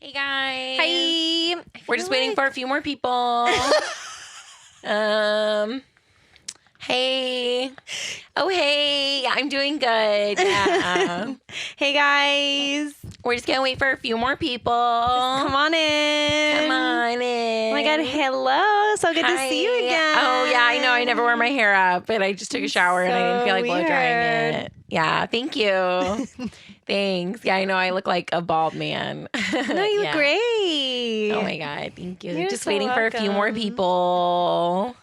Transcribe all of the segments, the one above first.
Hey guys. Hi. We're just waiting for a few more people. Hey. Oh, hey. I'm doing good. Yeah. Hey guys. We're just gonna wait for a few more people. Come on in. Come on in. Oh my God. Hello. So good to see you again. Oh yeah, I know. I never wear my hair up, but I just took a shower and I didn't feel like blow drying weird. it. Yeah. Thank you. Thanks. Yeah, I know. I look like a bald man. No, you look great. Oh my God. Thank you. You're Just so waiting for a few more welcome. people.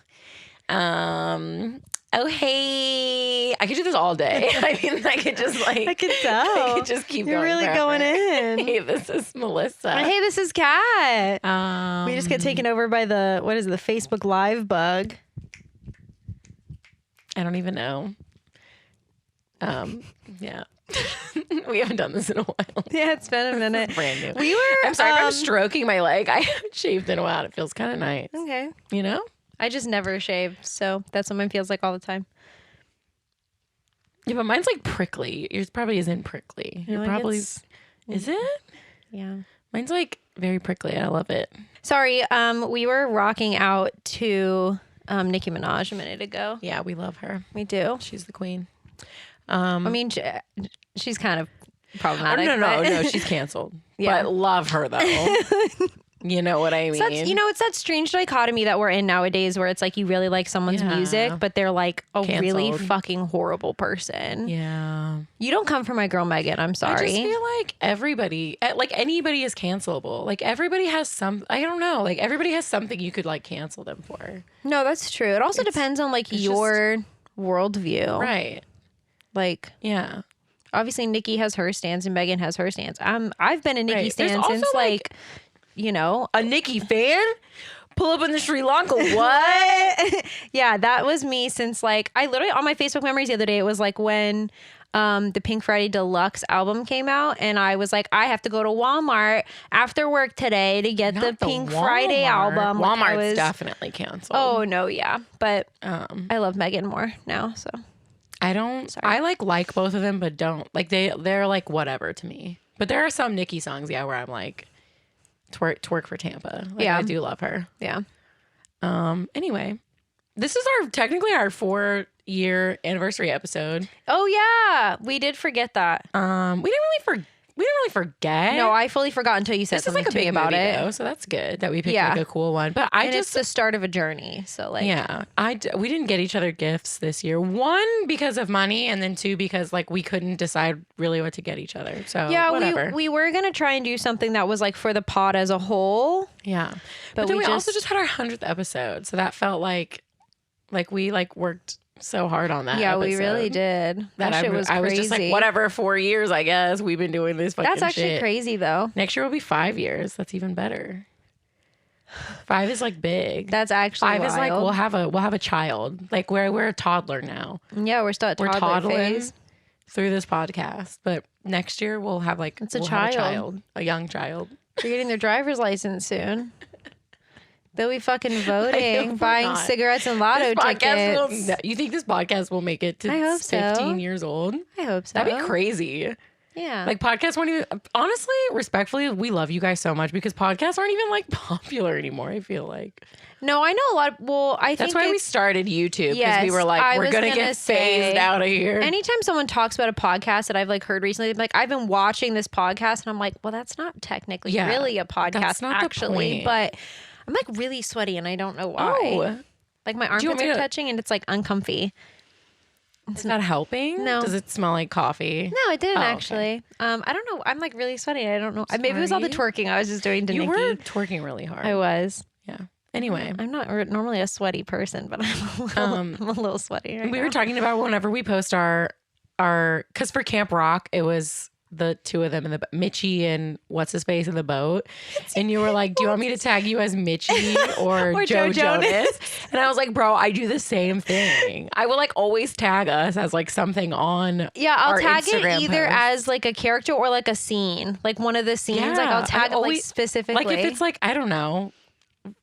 Oh, hey. I could do this all day. I mean, I could just I can I tell. could just keep You're going really forever. going in. Hey, this is Melissa. Hey, this is Kat. We just get Um, taken over by the Facebook Live bug. I don't even know. Yeah. We haven't done this in a while. Yeah, it's been a minute. Brand new. We were. I'm sorry if I'm stroking my leg. I haven't shaved in a while. It feels kind of nice. Okay. You know? I just never shave, so that's what mine feels like all the time. Yeah, but mine's like prickly. Yours probably isn't prickly. You know, It like probably it's- is it? Yeah. Mine's like very prickly. I love it. Sorry, we were rocking out to Nicki Minaj a minute ago. Yeah, we love her. We do. She's the queen. I mean, she's kind of problematic. No, she's canceled. Yeah. But love her though. You know what I mean? So that's, it's that strange dichotomy that we're in nowadays where it's like you really like someone's Yeah. music, but they're like a really Canceled. fucking horrible person. Yeah. You don't come for my girl Megan. I'm I sorry. just feel like everybody, like anybody is cancelable. Like everybody has I don't know, like everybody has something you could like cancel them for. No, that's true. It also depends on like your worldview. Right. Like, Yeah. obviously Nicki has her stance and Megan has her stance. I've been a Nicki Right. There's stan also, since like A Nicki fan? Pull up in the Sri Lanka. What? yeah, that was me since like I literally on my Facebook memories the other day, it was like when the Pink Friday Deluxe album came out and I was like, I have to go to Walmart after work today to get the Pink Friday album. Like, Walmart's definitely canceled. Oh no, yeah. But Um, I love Megan more now, so I don't. Sorry. I like both of them, but don't like they're like whatever to me. But there are some Nicki songs, yeah, where I'm like twerk for Tampa. Like, Yeah. I do love her. yeah. Anyway, this is technically our 4-year anniversary episode. Oh yeah. We did forget that. We didn't really forget. No, I fully forgot until you said this is something like a to me big about movie, it. though, so that's good that we picked Yeah. like a cool one. But I And just it's the start of a journey. So like yeah, we didn't get each other gifts this year. 1, because of money, and then 2, because like we couldn't decide really what to get each other. So yeah, whatever. we were gonna try and do something that was like for the pod as a whole. Yeah. But But then we we also just- just had our 100th episode. So that felt like we like worked so hard on that. Yeah, we episode really did. That shit was crazy. I was just like, whatever, 4 years, I guess. We've been doing this fucking That's actually shit. crazy though. Next year will be 5 years. That's even better. 5 is like big. That's actually 5 is like wild. we'll have a child. Like we're a toddler now. Yeah, we're still at We're toddler toddling phase. through this podcast. But next year we'll have like It's a we'll have child. a young child. They're getting their driver's license soon. They'll be fucking I hope voting, we're buying not. cigarettes and lotto This podcast tickets. will, you think this podcast will make it to I hope so. 15 years old? I hope so. That'd be crazy. Yeah. Like podcasts won't even, honestly, respectfully, we love you guys so much because podcasts aren't even like popular anymore, I feel like. no, I know a lot. Well, I think That's why we it's- started YouTube because Yes, we were like, I we're was going to gonna get say, phased out of here. anytime someone talks about a podcast that I've like heard recently, like I've been watching this podcast and I'm like, well, that's not technically Yeah, really a podcast that's not the actually, point. but I'm like really sweaty and I don't know why. Oh, Like my you armpits want me are to- touching and it's like uncomfy. is that helping? No. Does it smell like coffee? No, it didn't Oh, okay. actually. I don't know. I'm like really sweaty. I don't know. Maybe it was all the twerking I was just doing to You Nicki. were twerking really hard. I was. Yeah. Anyway. I'm not normally a sweaty person, but I'm a little sweaty right We now. were talking about whenever we post our because for Camp Rock it was the two of them in the Mitchie and what's his face in the boat, and you were like, do you want me to tag you as Mitchie or, Joe Jonas? And I was like, bro, I do the same thing. I will like always tag us as like something on Yeah, I'll our tag Instagram it either post. as like a character or like a scene, like one of the scenes. Like I'll tag it like specifically. like if it's like I don't know.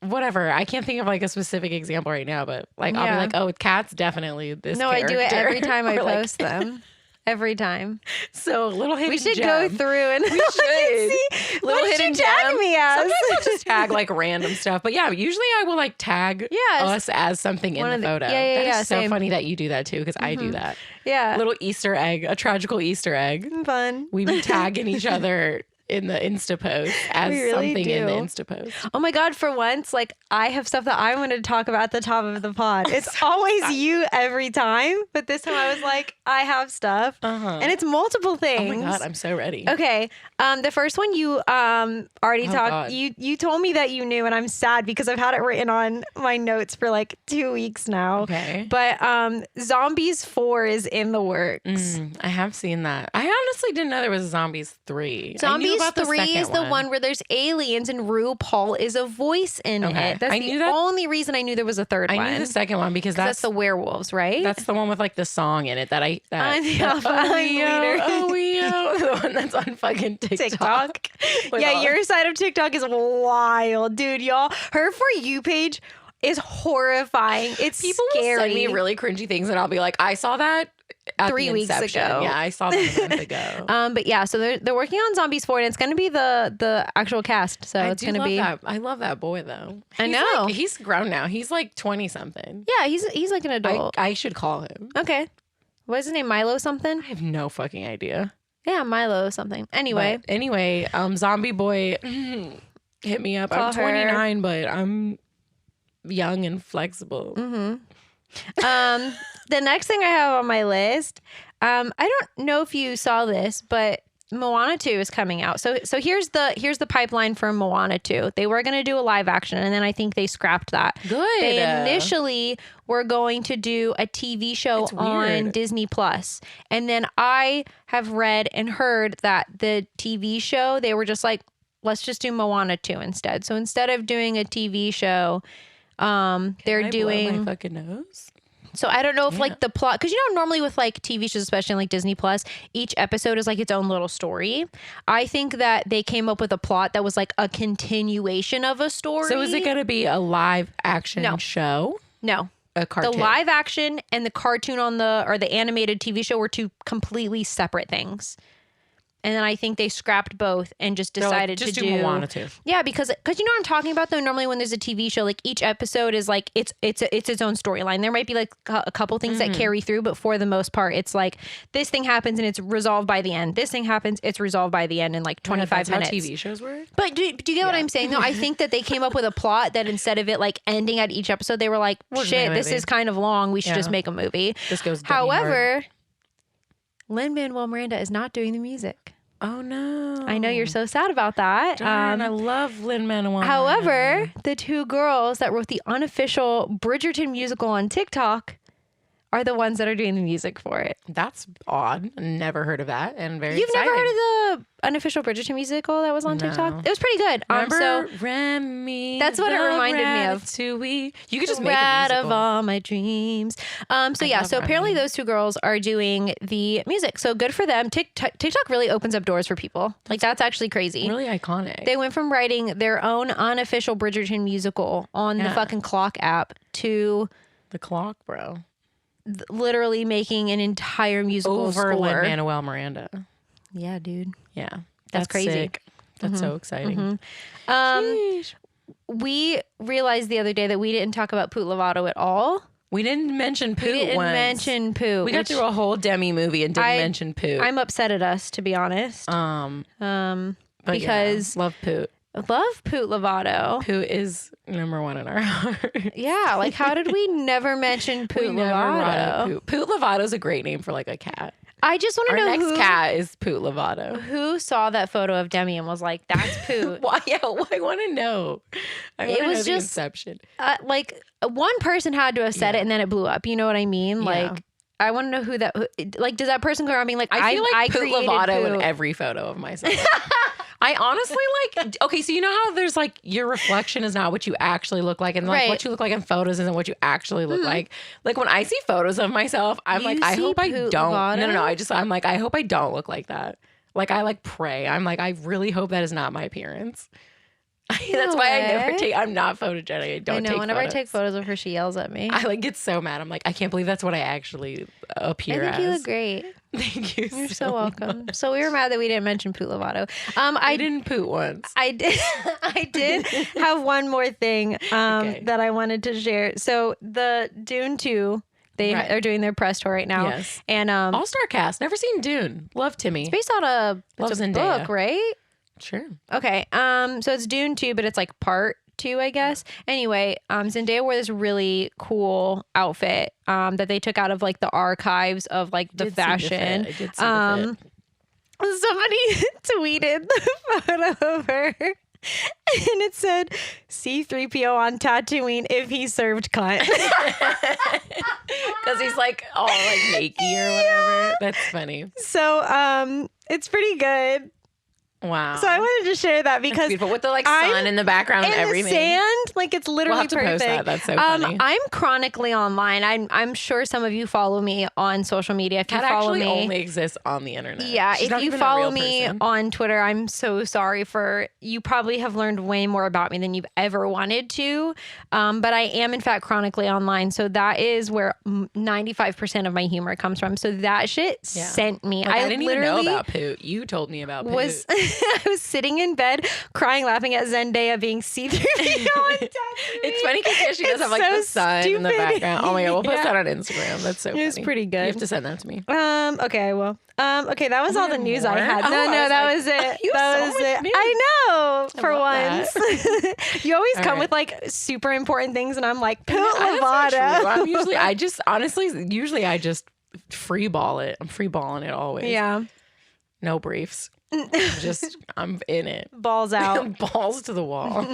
Whatever. I can't think of like a specific example right now, but like I'll be Yeah. like, oh, Kat's definitely this no, I do it character. every time I Or, like, post them. every time. So little hidden We should gem. go through and We should. Little hidden tag me as. Sometimes I'll just tag like random stuff. But yeah, usually I will like tag us as something in the photo. That is so funny that you do that too, because I do that. Yeah. Little Easter egg, a tragical Easter egg. Fun. We've been tagging each other in the Insta post as something in the Insta post. Oh my God, for once, like I have stuff that I wanted to talk about at the top of the pod. It's always you every time, but this time I was like, I have stuff. And it's multiple things. Oh my God, I'm so ready. Okay. The first one you already talked. You told me that you knew, and I'm sad because I've had it written on my notes for like 2 weeks now. Okay. But Zombies 4 is in the works. I have seen that. I honestly didn't know there was a Zombies 3. Zombies 3 is the one where there's aliens and RuPaul is a voice in it. That's the only reason I knew there was a third one. I knew the second one because that's the werewolves, right? That's the one with like the song in it that I'm the alpha, I'm leader. The one that's on fucking TikTok. Yeah, your side of TikTok is wild, dude. Y'all, her For You page is horrifying. It's people scary. will send me really cringy things, and I'll be like, I saw that at 3 weeks ago. Yeah, I saw that a month ago. But yeah, so they're working on Zombies 4, and it's going to be the actual cast. So it's going to be. I love that boy though. I know he's grown now. He's like 20 something. Yeah, he's like an adult. I should call him. Okay, what is his name? Milo something? I have no fucking idea. Yeah, Milo something. Anyway, Zombie boy, hit me up. Call I'm 29, but I'm young and flexible. The next thing I have on my list, I don't know if you saw this, but Moana 2 is coming out. So here's the pipeline for Moana 2. They were going to do a live action, and then I think they scrapped that. Good. They initially were going to do a TV show on Disney Plus, and then I have read and heard that the TV show, they were just like, let's just do Moana 2 instead. So instead of doing a TV show, they're doing blow my fucking nose. So I don't know if like the plot, because normally with like TV shows, especially on like Disney Plus, each episode is like its own little story. I think that they came up with a plot that was like a continuation of a story. So is it going to be a live action show? No. A cartoon. The live action and the cartoon or the animated TV show were two completely separate things. And then I think they scrapped both and just decided to do Moana 2. Yeah, because you know what I'm talking about though. Normally when there's a TV show, like each episode is like it's its own storyline. There might be like a couple things that carry through, but for the most part, it's like this thing happens and it's resolved by the end. This thing happens, it's resolved by the end in like 25 minutes. That's how TV shows work. But do you get what I'm saying? No, I think that they came up with a plot that instead of it like ending at each episode, they were like, shit, this is kind of long. We should just make a movie. This goes. However, Lin-Manuel Miranda is not doing the music. Oh no! I know you're so sad about that. Darn, I love Lin-Manuel. However, the two girls that wrote the unofficial Bridgerton musical on TikTok are the ones that are doing the music for it. That's odd. Never heard of that, and very. You've exciting. never heard of the unofficial Bridgerton musical that was on TikTok? It was pretty good. Remember Remy? That's what it reminded me of. You could just make rat a musical. of all my dreams. So apparently those two girls are doing the music. So good for them. TikTok really opens up doors for people. Like that's actually crazy. Really iconic. They went from writing their own unofficial Bridgerton musical on the fucking Clock app to the Clock, bro. Literally making an entire musical over score. Lin-Manuel Miranda. Yeah, dude. Yeah, that's crazy. Sick. That's so exciting. We realized the other day that we didn't talk about Poot Lovato at all. We didn't mention Poot. We got through a whole Demi movie and didn't mention Poot. I'm upset at us, to be honest. Because love Poot. Love Poot Lovato. Poot is number one in our heart. Yeah, like how did we never mention Poot Lovato? Poot Lovato is a great name for like a cat. I just want to know our next cat is Poot Lovato. Who saw that photo of Demi and was like, "That's Poot." Why? Yeah, I want to know. It was just inception. Like one person had to have said it, and then it blew up. You know what I mean? Yeah. Like I want to know who that. Like, does that person go around being like, I feel like Poot Lovato Poot in every photo of myself. I honestly like, okay, so you know how there's like your reflection is not what you actually look like, and like what you look like in photos isn't what you actually look like. Like when I see photos of myself, I'm like, I hope I don't. No. I'm like, I hope I don't look like that. Like I like pray. I'm like, I really hope that is not my appearance. That's why I never take. I'm not photogenic. I don't. I know. Whenever I take photos of her, she yells at me. I like get so mad. I'm like, I can't believe that's what I actually appear as. I think you look great. Thank you. You're so welcome. So we were mad that we didn't mention Poot Lovato. I didn't poot once. I did. I did have one more thing that I wanted to share. So the Dune 2, they are doing their press tour right now. Yes. And all-star cast. Never seen Dune. Love Timmy. it's based on a book, right? Sure. Okay. So it's Dune 2, but it's like part 2, I guess. Anyway, Zendaya wore this really cool outfit that they took out of like the archives of like the fashion. I did see the fit. Somebody tweeted the photo of her. And it said C-3PO on Tatooine if he served cunt. Because he's like all like naked or whatever. That's funny. So it's pretty good. Wow. So I wanted to share that because beautiful with the like sun in the background and everything. The sand, like it's literally We'll have to perfect. post that. That's so funny. I'm chronically online. I'm sure some of you follow me on social media. If Kat you follow actually me, only exists on the internet. yeah. She's if not you even a follow real me person. on Twitter, I'm so sorry for you. Probably have learned way more about me than you've ever wanted to. But I am in fact chronically online, so that is where 95% of my humor comes from. So that shit sent me. Like, I didn't even know literally about Poot. You told me about Poot. I was sitting in bed crying, laughing at Zendaya being C-3PO. It's funny because she does have like so the sun in the stupid. background. Oh my god, we'll post that on Instagram. That's so funny. It was pretty good. You have to send that to me. Okay, I will. Okay, that was all the news I more? had. Oh, No, I was that like, was it. you That have was so much it. news. I know. For love once, you always All come right. with like super important things, and I'm like, Poot That's not true. Lovato. I'm usually I just free ball it. I'm free balling it always. Yeah, No briefs. I'm in it. balls out. Balls to the wall.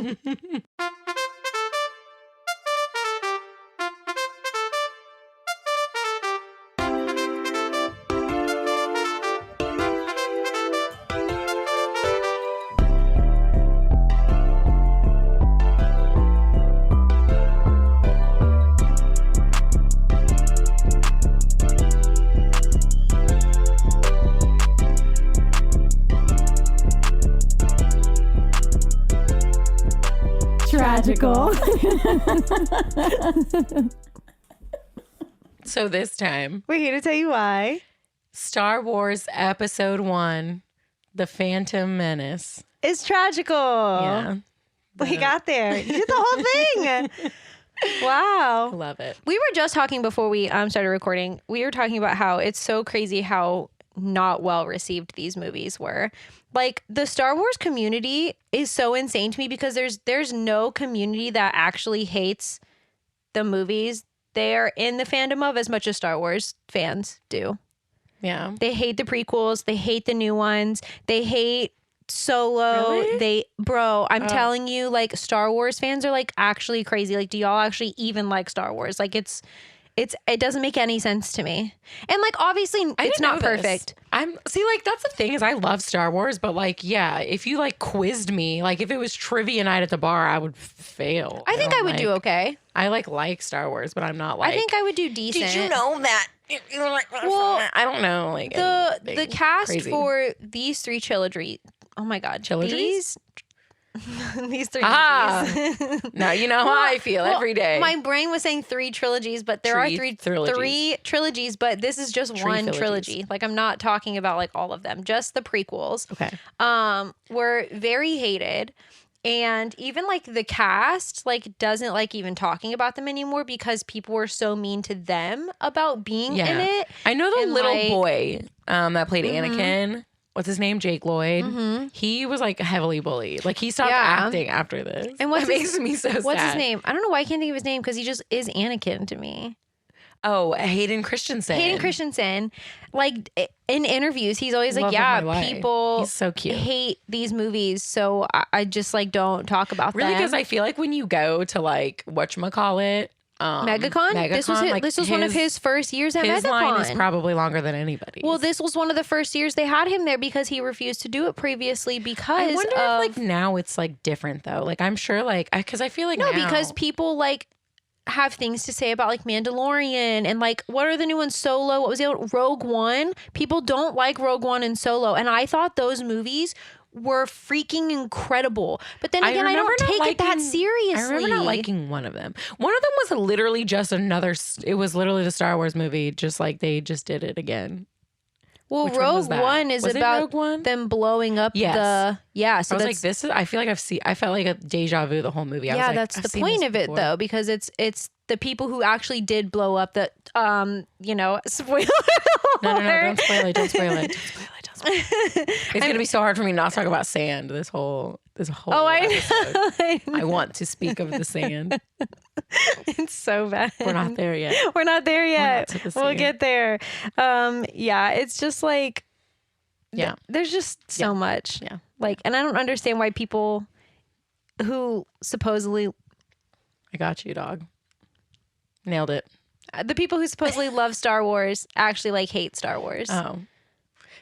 Tragical. So this time, We're here to tell you why. Star Wars Episode 1, The Phantom Menace. It's tragical. Yeah. We got there. You did the whole thing. Wow. Love it. We were just talking before we started recording. We were talking about how it's so crazy how not well received these movies were. Like the Star Wars community is so insane to me because there's no community that actually hates the movies they are in the fandom of as much as Star Wars fans do. Yeah. They hate the prequels. They hate the new ones. They hate Solo. Really? I'm telling you, like Star Wars fans are like actually crazy. Like, do y'all actually even like Star Wars? Like it doesn't make any sense to me. And like obviously it's not perfect. Like that's the thing is I love Star Wars, but like yeah, if you like quizzed me, like if it was trivia night at the bar, I would fail. I think I would do okay. I like Star Wars, but I'm not like I think I would do decent. Did you know that? Well, I don't know. Like the anything cast crazy. for these three trilogy. Oh my god, Trilogies? these three. Ah. trilogies. Now you know how I feel every day. My brain was saying three trilogies, but there are three trilogies, but this is just one trilogies. trilogy. Like I'm not talking about like all of them, just the prequels. Okay. Were very hated. And even like the cast like doesn't like even talking about them anymore because people were so mean to them about being in it. I know the And, little like- boy that played Anakin. What's his name? Jake Lloyd. He was like heavily bullied. Like he stopped acting after this. And that makes me so sad. What's his name? I don't know why I can't think of his name because he just is Anakin to me. Oh, Hayden Christensen. Like in interviews, he's always Love like, of my yeah, life. people He's so cute. hate these movies. So I just like don't talk about Really, them. because I feel like when you go to like whatchamacallit, MegaCon? This was like, this was one of his first years at his MegaCon. line is probably longer than anybody's. Well, this was one of the first years they had him there because he refused to do it previously because I wonder of if like now it's like different though. Like I'm sure like because I feel like no, now, because people like have things to say about like Mandalorian and like what are the new ones? Solo. What was the other? Rogue One? People don't like Rogue One and Solo, and I thought those movies were freaking incredible. But then again, I don't take it that seriously. I remember not liking one of them. One of them was literally just another. It was literally the Star Wars movie, just like they just did it again. Well, Which one Rogue was that? One is Was it about Rogue One? them blowing up Yes. the I So was that's like, this is. I feel like I felt like a deja vu the whole movie. I was like, that's I've the seen point this of it before. though, because it's the people who actually did blow up the spoiler. No, don't spoil it. Don't spoil it. Don't spoil it. Don't spoil it. It's gonna be so hard for me not to talk about sand this whole Oh, episode. I want to speak of the sand. It's so bad. We're not there yet. We're not there yet. to the We'll sand. get there. It's just like Yeah. there's just so much. Yeah. Like, and I don't understand why people who supposedly I got you, dog. Nailed it. the people who supposedly love Star Wars actually like hate Star Wars. Oh.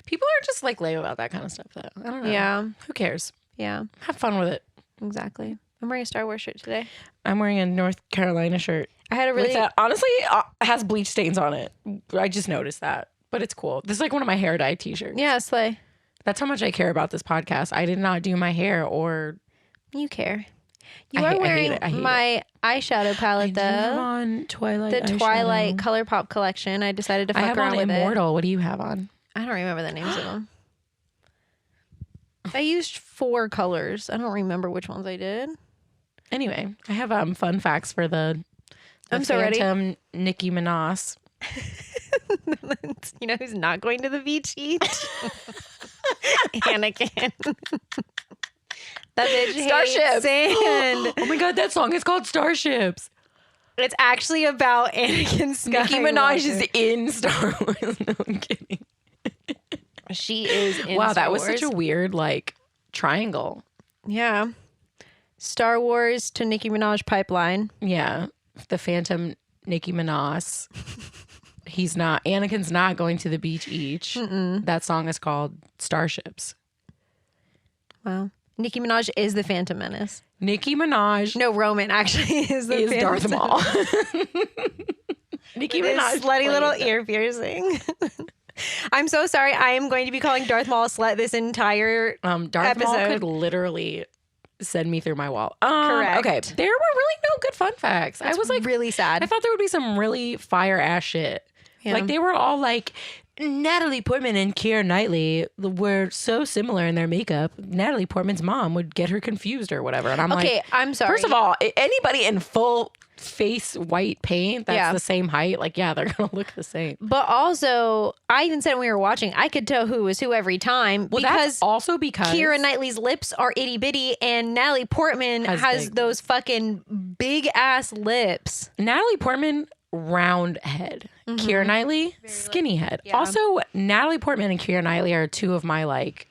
People are just like lame about that kind of stuff though. I don't know. Yeah. Who cares? Yeah, Have fun with it. exactly. I'm wearing a Star Wars shirt today. I'm wearing a North Carolina shirt. I had a really That honestly has bleach stains on it. I just noticed that. But it's cool. This is like one of my hair dye t-shirts. yeah, slay. That's how much I care about this podcast. I did not do my hair or You care. You I are hate wearing it. I hate my eyeshadow palette I do have though. on Twilight The eyeshadow. Twilight ColourPop collection. I decided to I fuck have around on with it. Immortal. What do you have on? I don't remember the names of them. I used 4 colors. I don't remember which ones I did. Anyway, I have fun facts for the I'm so ready. Phantom Nicki Menace. You know who's not going to the beach each? Anakin. That bitch hates Starships. sand. Oh my god, that song is called Starships. It's actually about Anakin Skywalker. Nicki Minaj is in Star Wars. No, I'm kidding. She is in Wow, Star that was Wars. such a weird like triangle. Yeah. Star Wars to Nicki Minaj pipeline. Yeah, the Phantom Nicki Menace. Anakin's not going to the beach each. That song is called Starships. Wow. Nicki Minaj is the Phantom Menace. Nicki Minaj No, Roman actually is the is Phantom Darth Maul. Nicki His Minaj slutty little played ear piercing. I'm so sorry. I am going to be calling Darth Maul a slut this entire Darth Maul episode. could literally send me through my wall. Correct. Okay, there were really no good fun facts. I was like, really sad. I thought there would be some really fire ass shit. Yeah. Like they were all like, Natalie Portman and Keira Knightley were so similar in their makeup. Natalie Portman's mom would get her confused or whatever. And I'm okay, like, I'm sorry. first of all, anybody in full face white paint that's Yeah. the same height, like, yeah, they're gonna look the same. But also, I even said when we were watching, I could tell who was who every time Well, because that's also because Keira Knightley's lips are itty bitty and Natalie Portman has big those fucking big ass lips. Natalie Portman, round head. Keira Knightley, skinny head. Yeah. Also, Natalie Portman and Keira Knightley are two of my like,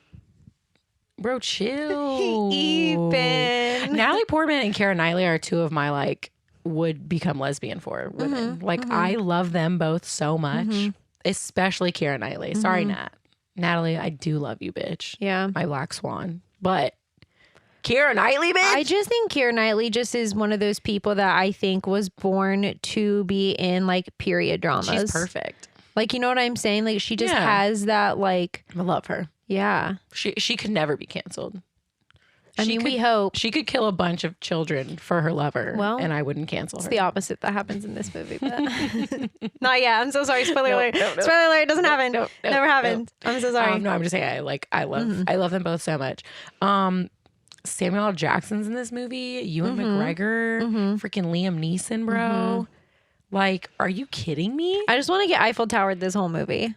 bro, chill. Even. Natalie Portman and Keira Knightley are two of my like, would become lesbian for women. Like, I love them both so much, especially Keira Knightley. Sorry, Nat. Natalie, I do love you, bitch. Yeah. My black swan. But Keira Knightley, bitch. I just think Keira Knightley just is one of those people that I think was born to be in like period dramas. She's perfect. Like, you know what I'm saying? Like, she just Yeah. has that like, I love her. yeah. She could never be canceled. I She mean, could- we hope. She could kill a bunch of children for her lover, Well, and I wouldn't cancel her. It's the opposite that happens in this movie, but not yet. I'm so sorry. Spoiler No, alert. no, no. Spoiler alert. It doesn't happen. no, Never happened. I'm so sorry. No, I'm just saying I love them both so much. Samuel L. Jackson's in this movie. Ewan McGregor, freaking Liam Neeson, bro. Like, are you kidding me? I just want to get Eiffel Towered this whole movie.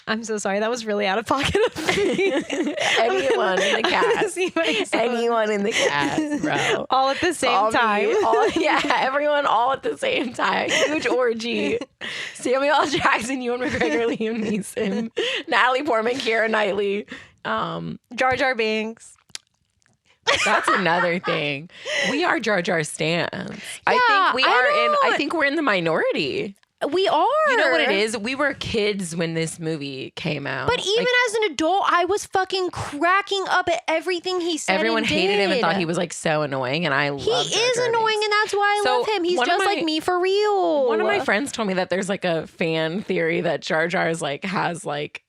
I'm so sorry. That was really out of pocket of me. Anyone in the cast. See myself. Anyone in the cast, bro. All at the same All time. me, yeah, everyone all at the same time. Huge orgy. Samuel L. Jackson, Ewan McGregor, Liam Neeson, Natalie Portman, Keira Knightley. Jar Jar Binks. That's another thing. We are Jar Jar stans. I Yeah, think we I are don't- I think we're in the minority. We are. You know what it is? We were kids when this movie came out. But even as an adult, I was fucking cracking up at everything he said. everyone and hated him and did. thought he was like so annoying, and I love He is annoying, and that's why I So, love him. He's one of just my- like me for real. One of my friends told me that there's like a fan theory that Jar Jar is like has like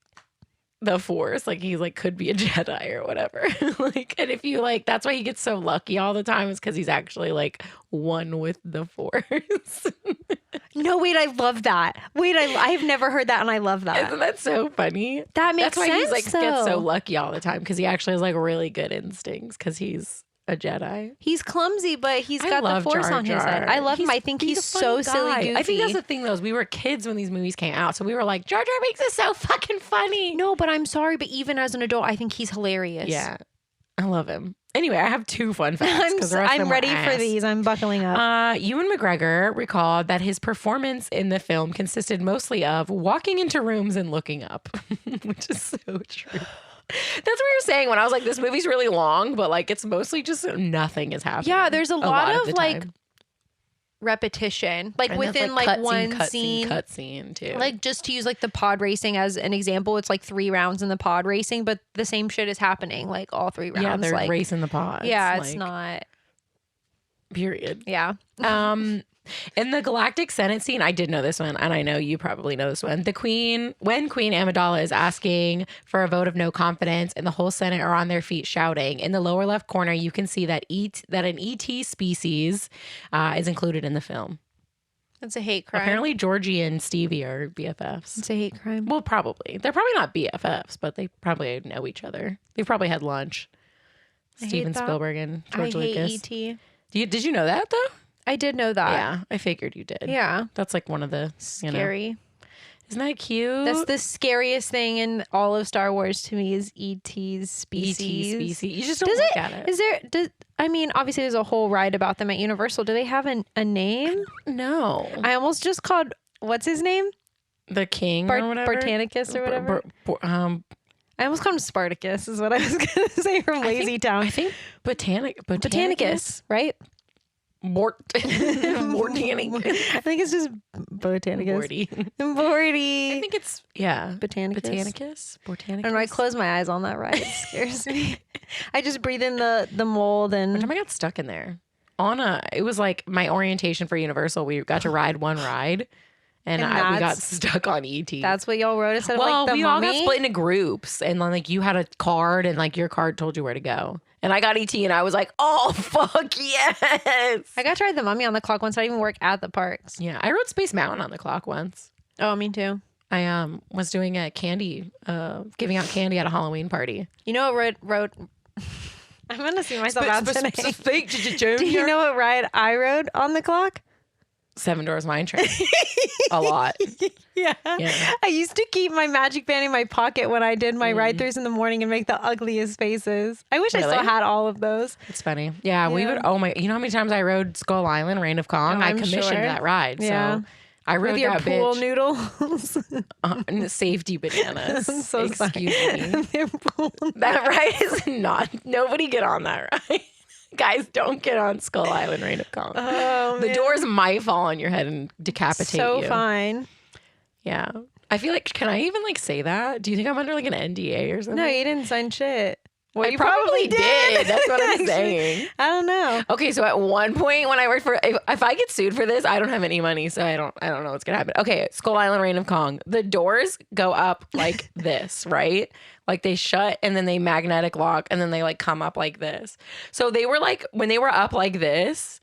the Force. Like he's like could be a Jedi or whatever. Like, and if you like, that's why he gets so lucky all the time is because he's actually like one with the Force. No, wait, I love that. Wait, I've never heard that, and I love that. Isn't that so funny? That makes That's why sense. he's like gets so lucky all the time because he actually has like really good instincts because he's a Jedi. He's clumsy, but he's I got the love Force Jar on his Jar. side. I love him. I think he's a so funny silly guy. goofy. I think that's the thing though, is we were kids when these movies came out, so we were like, Jar Jar makes it so fucking funny. No, but I'm sorry, but even as an adult, I think he's hilarious. Yeah, I love him. Anyway, I have 2 fun facts. 'Cause the rest of them I'm were ready for ass. these. I'm buckling up. Ewan McGregor recalled that his performance in the film consisted mostly of walking into rooms and looking up, which is so true. That's what we were saying when I was like, this movie's really long, but like it's mostly just nothing is happening. Yeah, there's a lot of the like time. repetition, like And within that's, like cutscene, one scene. cutscene too. Like just to use like the pod racing as an example, it's like 3 rounds in the pod racing, but the same shit is happening like all 3 rounds. yeah, they're like, racing the pods. yeah, it's like, not. Period. Yeah. In the Galactic Senate scene, I did know this one, and I know you probably know this one. When Queen Amidala is asking for a vote of no confidence, and the whole Senate are on their feet shouting, in the lower left corner, you can see that an ET species is included in the film. It's a hate crime. Apparently, Georgie and Stevie are BFFs. It's a hate crime. Well, probably. They're probably not BFFs, but they probably know each other. They've probably had lunch. I hate Steven that. Spielberg and George I Lucas. hate E.T. Did you know that though? I did know that. Yeah, I figured you did. Yeah. That's like one of the Scary. Isn't that cute? That's the scariest thing in all of Star Wars to me is E.T.'s species. ET species. You just don't look at it. Is there, I mean, obviously there's a whole ride about them at Universal. Do they have a name? No. I almost just called, what's his name? The king or whatever? Bartanicus or whatever. I almost called him Spartacus is what I was going to say from Lazy Town. I think Botanicus, right? Mortanicus. I think it's just Botanicus. Bordy. I think it's, Botanicus. Botanicus? I Botanicus? don't know. I close my eyes on that ride. It scares me. I just breathe in the mold One and time I got stuck in there. It was like my orientation for Universal. We got to ride one ride. And we got stuck on ET. that's what y'all wrote instead of well, like the we all mummy? got split into groups, and then like you had a card, and like your card told you where to go. And I got ET, and I was like, "Oh fuck yes!" I got to ride the mummy on the clock once. I didn't even work at the parks. Yeah, I rode Space Mountain on the clock once. Oh, me too. I was doing a giving out candy at a Halloween party. You know what rode I'm gonna see myself out today. Do you know what ride I rode on the clock? 7 Doors Mine Train. A lot. Yeah. Yeah. I used to keep my magic band in my pocket when I did my ride-throughs in the morning and make the ugliest faces. I wish I Really? still had all of those. It's funny. Yeah, we would. Oh my! You know how many times I rode Skull Island, Reign of Kong? Oh, I I'm commissioned sure. that ride. Yeah. So I rode With your that pool bitch. noodles. And the safety bananas. I'm so Excuse sorry. me. Their pool That ride is not. Nobody get on that ride. Guys, don't get on Skull Island, Reign of Kong. Oh, The man. doors might fall on your head and decapitate so you. fine. Yeah. I feel like, can I even like say that? Do you think I'm under like an NDA or something? No, you didn't sign shit. Well, I you probably did. That's what I'm saying. I don't know. Okay, so at one point when I worked for, if I get sued for this, I don't have any money, so I don't know what's gonna happen. Okay, Skull Island, Reign of Kong. The doors go up like this, right? Like they shut and then they magnetic lock and then they like come up like this. So they were like, when they were up like this,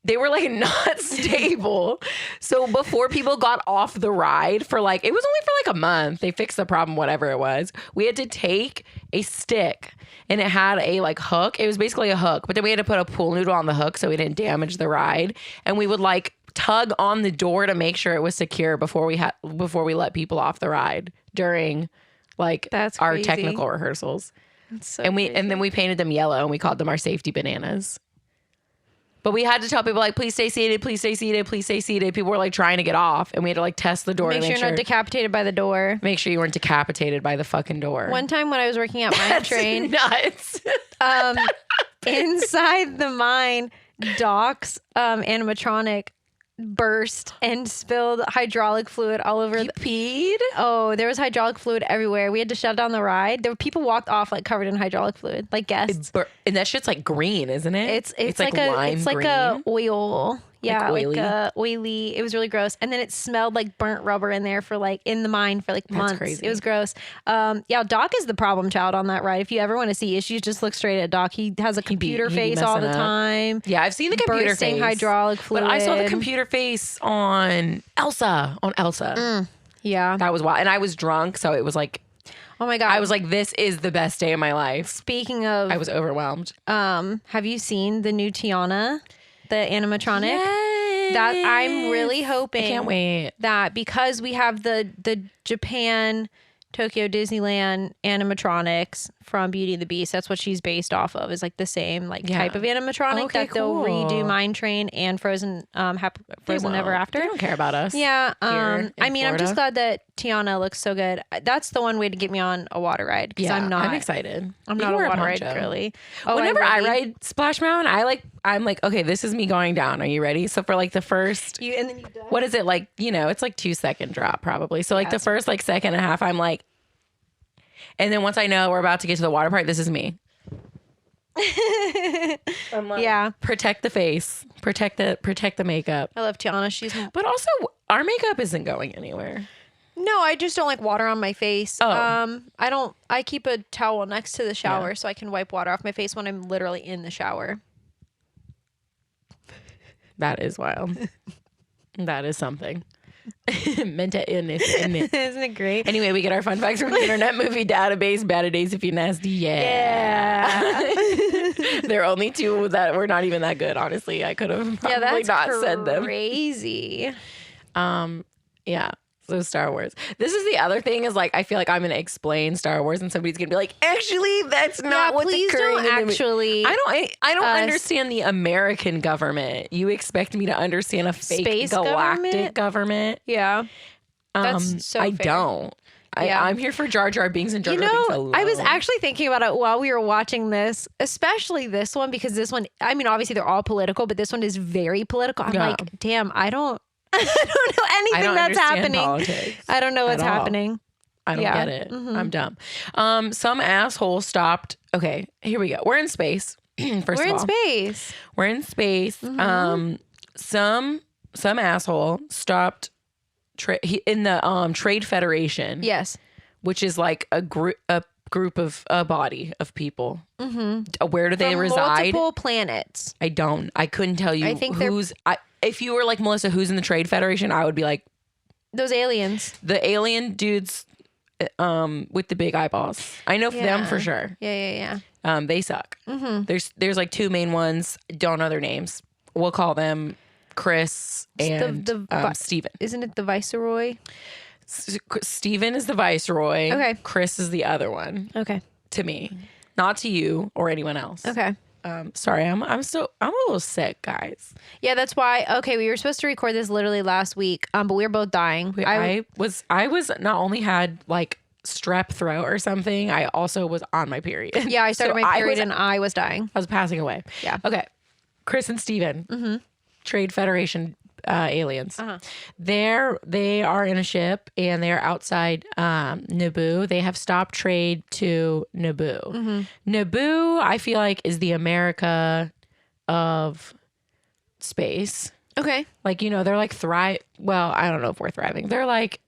they were like not stable. So before people got off the ride for like, it was only for like a month. They fixed the problem, whatever it was. We had to take a stick and it had a like hook. It was basically a hook, but then we had to put a pool noodle on the hook so we didn't damage the ride. And we would like tug on the door to make sure it was secure before we let people off the ride during like That's our crazy. technical rehearsals. That's so And crazy. then we painted them yellow and we called them our safety bananas. But we had to tell people like, please stay seated, please stay seated, please stay seated. People were like trying to get off and we had to like test the door Make to sure you're not decapitated by the door. make sure you weren't decapitated by the fucking door. One time when I was working at mine train, Nuts. inside the mine, Doc's animatronic burst and spilled hydraulic fluid all over. Peed? Oh, there was hydraulic fluid everywhere. We had to shut down the ride. There were people walked off like covered in hydraulic fluid, like guests. And that shit's like green, isn't it? It's like a lime it's like green. a oil. Yeah, oily. oily. It was really gross. And then it smelled like burnt rubber in there for like in the mine for like months. Crazy. It was gross. Yeah, Doc is the problem child on that ride. If you ever want to see issues, just look straight at Doc. He has a computer he'd be face all the messing up. time. Yeah, I've seen the computer Bursting face. hydraulic fluid. But I saw the computer face on Elsa. Yeah. That was wild. And I was drunk, so it was like, Oh my God. I was like, this is the best day of my life. Speaking of, I was overwhelmed. have you seen the new Tiana, the animatronic? Yes. That I'm really hoping. I can't wait. That because we have the Japan Tokyo Disneyland animatronics from Beauty and the Beast. That's what she's based off of. Is like the same type of animatronic Okay, that they'll cool. redo Mine Train and Frozen Frozen Ever After. They don't care about us. Yeah. here in I mean, I'm just Florida. glad that Tiana looks so good. That's the one way to get me on a water ride because Yeah, I'm excited. I'm You not can a wear water ride poncho. girly. Oh, Whenever will I be. ride Splash Mountain, I'm like, okay, this is me going down. Are you ready? So for like the first, And then you die. what is it like? It's like 2-second drop probably. So like the first like second and a half, I'm like, and then once I know we're about to get to the water park, this is me. I'm like, Yeah. protect the face, protect the makeup. I love Tiana. She's But also, our makeup isn't going anywhere. no, I just don't like water on my face. Oh. I keep a towel next to the shower so I can wipe water off my face when I'm literally in the shower. That is wild. That is something. Mental illness. Isn't it great? Anyway, we get our fun facts from the Internet Movie Database. Bad Days If You're Nasty. Yeah. There are only two that were not even that good, honestly. I could have probably not said them. Crazy. Yeah. So Star Wars. This is the other thing is like I feel like I'm gonna explain Star Wars and somebody's gonna be like, actually, that's not what's please occurring. don't in the movie." actually. I don't understand the American government. You expect me to understand a fake Space galactic government? Yeah. That's so I fair. don't. Yeah. I'm here for Jar Jar Binks and Jar Jar Binks alone. I was actually thinking about it while we were watching this, especially this one, because this one, I mean, obviously they're all political, but this one is very political. I'm like, damn, I don't know anything I don't that's understand happening. politics I don't know what's at all. happening. I don't Yeah. get it. Mhm. I'm dumb. Some asshole stopped. Okay, here we go. We're in space. First We're of in all, space. we're in space. Some asshole stopped in the Trade Federation. Yes. Which is like a group of a body of people. Mm-hmm. Where do they From reside? multiple planets. I couldn't tell you. I think if you were like Melissa, who's in the Trade Federation, I would be like Those aliens. the alien dudes with the big eyeballs. I know them for sure. Yeah. They suck. Mm-hmm. There's like two main ones. Don't know their names. We'll call them Chris and Steven. Isn't it the Viceroy? Steven is the Viceroy. Okay. Chris is the other one. Okay. To me, not to you or anyone else. Okay. Sorry, I'm a little sick, guys. Yeah, that's why. Okay, we were supposed to record this literally last week, but we were both dying. I was not only had like strep throat or something, I also was on my period. Yeah, I started So my period and I was dying. I was passing away. Yeah. Okay. Chris and Steven. Trade Federation aliens. They are in a ship and they're outside Naboo. They have stopped trade to Naboo. Naboo, I feel like, is the America of space. Okay. Like, they're like well, I don't know if we're thriving. They're like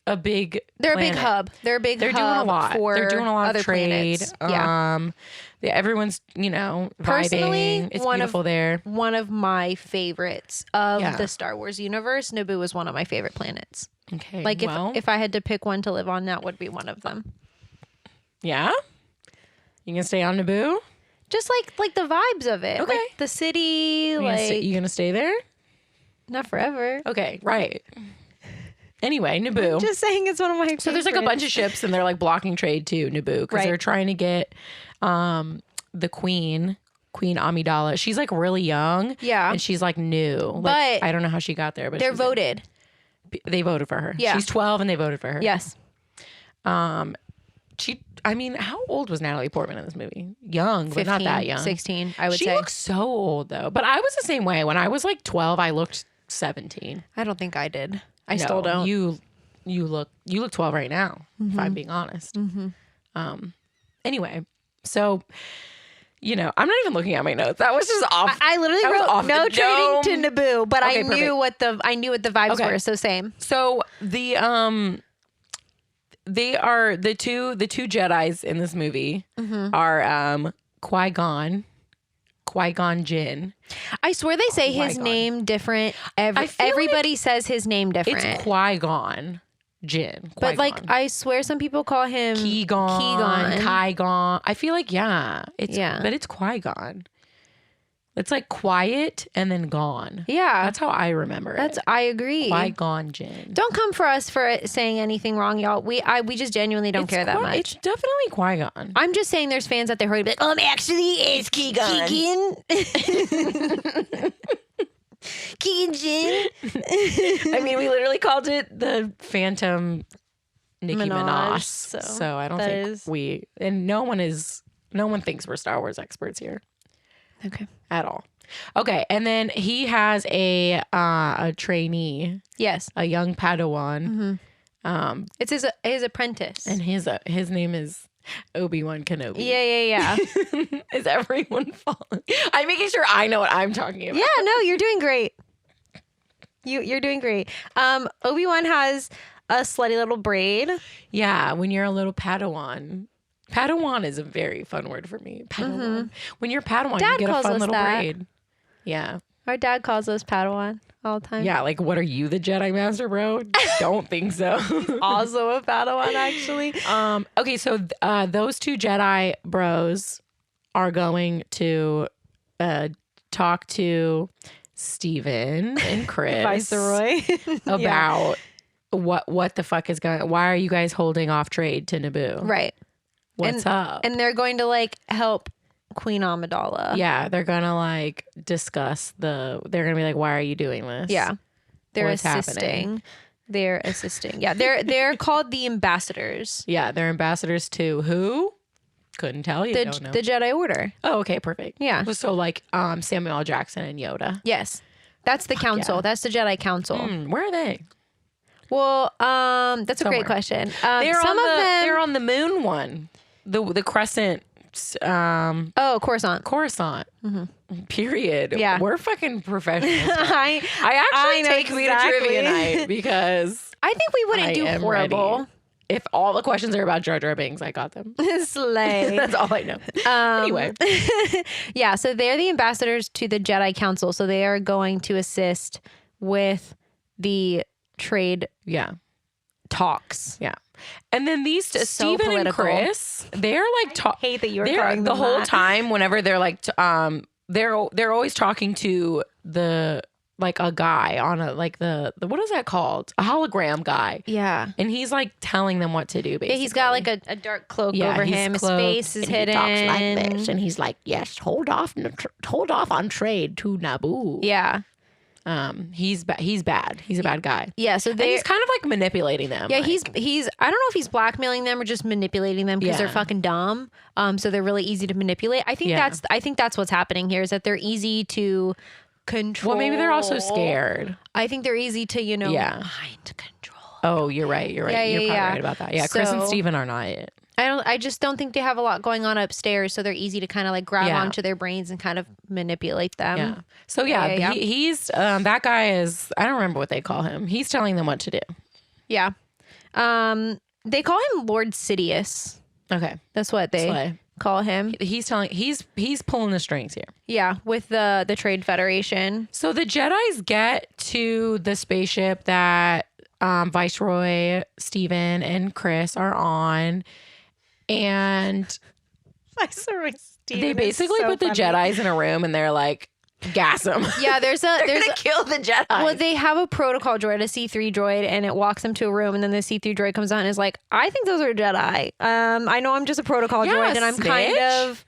a big They're a big planet. hub. They're a big They're hub doing a lot. for They're doing a lot other of trade. planets. Yeah, everyone's, Personally, vibing. It's beautiful there. One of my favorites of Yeah. the Star Wars universe, Naboo is one of my favorite planets. Okay. Like well, if I had to pick one to live on, that would be one of them. yeah, you gonna stay on Naboo? Just like the vibes of it. Okay. Like the city, You gonna stay there? not forever. Okay, right. Anyway, Naboo. Just saying it's one of my favorites. So there's like a bunch of ships and they're like blocking trade to Naboo because Right. they're trying to get the Queen Amidala. She's like really young. Yeah. And she's like new. Like, But I don't know how she got there, but They're she's voted. they voted for her. Yeah. She's 12 and they voted for her. Yes. How old was Natalie Portman in this movie? Young, but not 15, that young. 16, I would She say. looks so old though. But I was the same way. When I was like 12, I looked 17. I don't think I did. I No, still don't. You look 12 right now, if I'm being honest. Anyway, so you know, I'm not even looking at my notes. That was just off. I literally that was wrote off no the trading dome. to Naboo, but Okay, I knew what the vibes Okay. were. So same. So they are the two Jedis in this movie are Qui-Gon Jinn. I swear they say his Qui-Gon. name different. I feel Everybody says his name different. It's Qui-Gon Jinn. But like I swear some people call him Qui-Gon. I feel like Yeah. but it's Qui-Gon. It's like quiet and then gone. Yeah. That's how I remember it. I agree. Qui-Gon Jinn. Don't come for us for saying anything wrong, y'all. We just genuinely don't care that much. It's definitely Qui-Gon. I'm just saying there's fans out there who are like, actually it's Keegan. Keegan Jin. I mean, we literally called it the Phantom Nicki Menace. So I don't think no one thinks we're Star Wars experts here. Okay. At all. Okay, and then he has a trainee. Yes. A young Padawan. It's his apprentice. And his name is Obi-Wan Kenobi. Yeah. Is everyone following? I'm making sure I know what I'm talking about. Yeah, no, you're doing great. You're doing great. Obi-Wan has a slutty little braid. Yeah, when you're a little Padawan. Padawan is a very fun word for me. Padawan. When you're Padawan, Dad you get a calls fun us little that. braid. Yeah. Our dad calls us Padawan all the time. Yeah, like what are you, the Jedi Master, bro? Don't think so. Also a Padawan, actually. Okay, so those two Jedi bros are going to talk to Steven and Chris Viceroy. about what the fuck is going. Why are you guys holding off trade to Naboo? Right. What's up? And they're going to like help Queen Amidala. Yeah, they're gonna like discuss they're gonna be like, why are you doing this? Yeah. They're What's assisting. happening? They're assisting. Yeah. They're called the ambassadors. Yeah, they're ambassadors to who? Couldn't tell you. Don't know. The Jedi Order. Oh, okay, perfect. Yeah. So like Samuel L. Jackson and Yoda. Yes. That's the council. yeah. That's the Jedi Council. Where are they? Well, that's Somewhere. a great question. They're on the moon one. The crescent. Coruscant. Period. Yeah. We're fucking professionals. I I know actually take me to exactly. trivia night because think we wouldn't I do am horrible. ready. If all the questions are about Jar Jar Binks, I got them. Slay. That's all I know. Anyway. Yeah, so they're the ambassadors to the Jedi Council. So they are going to assist with the trade Yeah. talks. Yeah. And then these So Steven and political. Chris, they're like Hate that you were they're calling the them whole that. time whenever they're like they're always talking to the like a guy on a like the what is that called? A hologram guy. Yeah. And he's like telling them what to do basically. Yeah, he's got like a dark cloak over he's his cloaked, face is and hidden. He talks like this, and he's like, "Yes, hold off on trade to Naboo." Yeah. He's bad. He's a bad guy. Yeah, so And they he's kind of like manipulating them. Yeah, like, he's I don't know if he's blackmailing them or just manipulating them because they're Yeah. fucking dumb. So they're really easy to manipulate. I think Yeah. that's what's happening here is that they're easy to control. well, maybe they're also scared. I think they're easy to, Yeah. mind control. Oh, you're right. You're right. Yeah, You're yeah, probably yeah. right about that. Yeah, Chris and So- Steven are not it. I just don't think they have a lot going on upstairs, so they're easy to kind of like grab Yeah. onto their brains and kind of manipulate them. Yeah. So yeah, Yeah. he's that guy is. I don't remember what they call him. He's telling them what to do. Yeah. They call him Lord Sidious. Okay. That's what they Slay. call him. He's pulling the strings here. Yeah, with the Trade Federation. So the Jedis get to the spaceship that Viceroy, Steven, and Chris are on, and they basically put the Jedis in a room and they're like, gas them. Yeah, there's They're gonna kill the Jedi. well, they have a protocol droid, a C3 droid, and it walks them to a room, and then the C3 droid comes out and is like, I think those are Jedi. I know I'm just a protocol Yeah, droid, and I'm kind snitch. of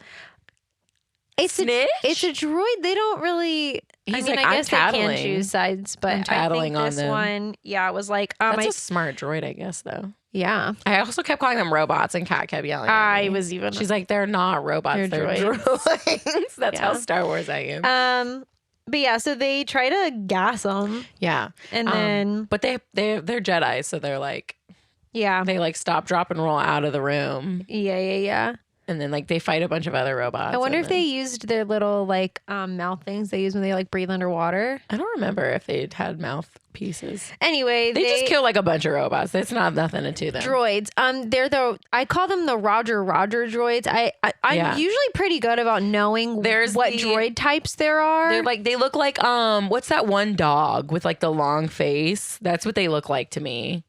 it's Snitch? it's a droid. They don't really. He's I mean, like, I I'm guess they tattling. can choose sides, but I'm I tattling think on this them. one, yeah, it was like, That's a smart droid, I guess, though. yeah, I also kept calling them robots, and Kat kept yelling at me. I was even. She's like, they're not robots, they're droids. That's how Yeah. Star Wars I am. But yeah, so they try to gas them, Yeah. and then But they're Jedi, so they're like, yeah, they like stop, drop, and roll out of the room. yeah. And then like they fight a bunch of other robots. I wonder and if then- they used their little like mouth things they use when they like breathe underwater. I don't remember if they had mouth pieces. Anyway, They just kill like a bunch of robots. It's not nothing to them. droids. They're I call them the Roger droids. I'm Yeah. usually pretty good about knowing There's what the- droid types there are. They're like they look like what's that one dog with like the long face? That's what they look like to me.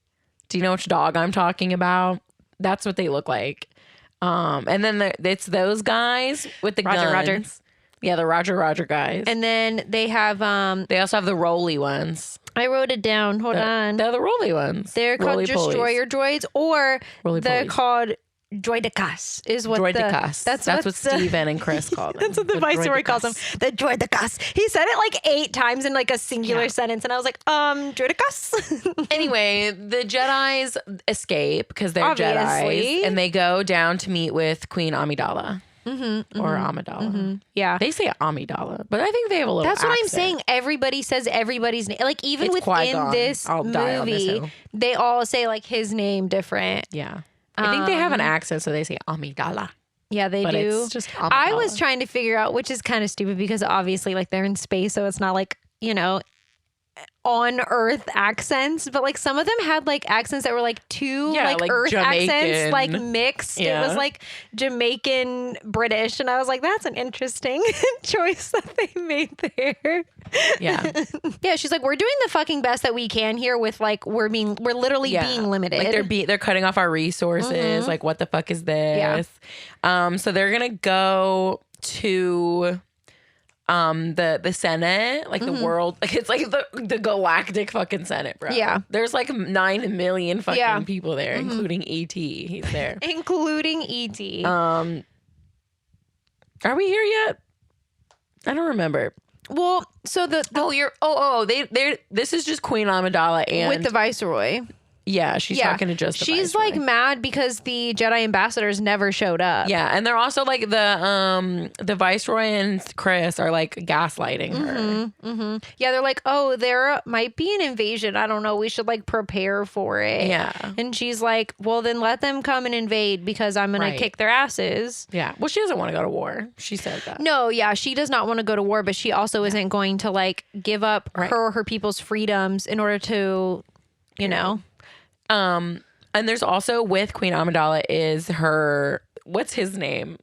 Do you know which dog I'm talking about? That's what they look like. And then it's those guys with the Roger, guns. Roger. Yeah, the Roger guys. And then they have They also have the roly ones. I wrote it down. Hold on. They're the roly ones. They're called Roly-polies. destroyer droids, or they're Roly-polies. called droidicus. Is what Droidicus. That's what Steven and Chris call them. That's what the viceroy calls them. The droidicus. He said it like 8 times in like a singular sentence, and I was like, droidicus. Anyway, the Jedis escape because they're Obviously. Jedis, and they go down to meet with Queen Amidala. Or Amidala. Yeah. They say Amidala, but I think they have a little That's what I'm accent. saying. Everybody says everybody's name. Like even It's within Qui-Gon. this I'll die on this movie, hill. they all say like his name different. Yeah. I think they have an accent, so they say Amidala. Yeah, they But do. it's just I Amidala. was trying to figure out, which is kind of stupid because obviously like they're in space, so it's not like, on Earth accents, but like some of them had like accents that were like two like Earth Jamaican. accents like mixed. It Yeah. was like Jamaican British, and I was like, that's an interesting choice that they made there. Yeah. Yeah, she's like, we're doing the fucking best that we can here with like we're literally Yeah. being limited. Like they're cutting off our resources. Like what the fuck is this? So they're gonna go to the Senate, like the world, like it's like the galactic fucking Senate, bro. Yeah. There's like 9 million fucking Yeah. people there, including ET. He's there. including E.T. Are we here yet? I don't remember. Well, so the This is just Queen Amidala and with the viceroy. yeah, she's talking to just the she's viceroy. like mad because the Jedi ambassadors never showed up. Yeah, and they're also like the viceroy and Chris are like gaslighting her. Yeah, they're like, oh, there might be an invasion. I don't know. We should like prepare for it. Yeah. And she's like, well, then let them come and invade because I'm gonna Right. kick their asses. Yeah. Well, she doesn't want to go to war. She said that. No, yeah, she does not want to go to war, but she also isn't going to like give up her people's freedoms in order to, And there's also with Queen Amidala is her what's his name?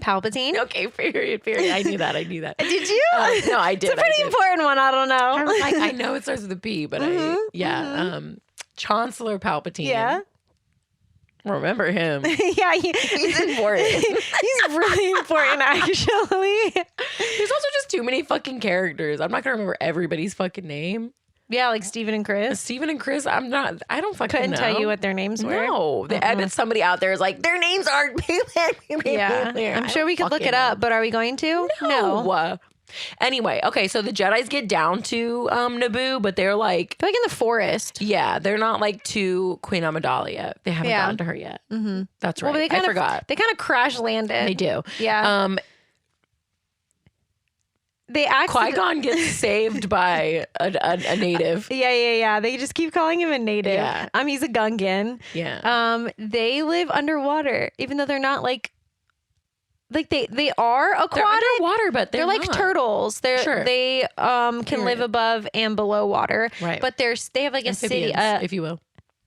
Palpatine. Okay, period. I knew that. Did you? No, I did. It's a pretty important one. I don't know. I was like, I know it starts with a P, but Chancellor Palpatine. Yeah. Remember him. Yeah, He's important. he's really important, actually. There's also just too many fucking characters. I'm not gonna remember everybody's fucking name. Yeah, like Steven and Chris. Steven and Chris, I don't fucking Couldn't know. tell you what their names were. No, I bet somebody out there is like, their names aren't. Yeah, I'm sure we could look it up, but are we going to? No. Anyway, okay, so the Jedis get down to Naboo, but they're like, They're like in the forest. yeah, they're not like to Queen Amidala yet. They haven't gotten to her yet. Mm-hmm. That's right. Well, but I forgot. They kind of crash landed. They do. Yeah. They actually. Qui-Gon gets saved by a native. Yeah. They just keep calling him a native. Yeah. He's a Gungan. Yeah. They live underwater, even though they're not like they are aquatic. They're underwater, but they're like not. turtles. They can live above and below water. Right. But they have like a city. Amphibians, if you will.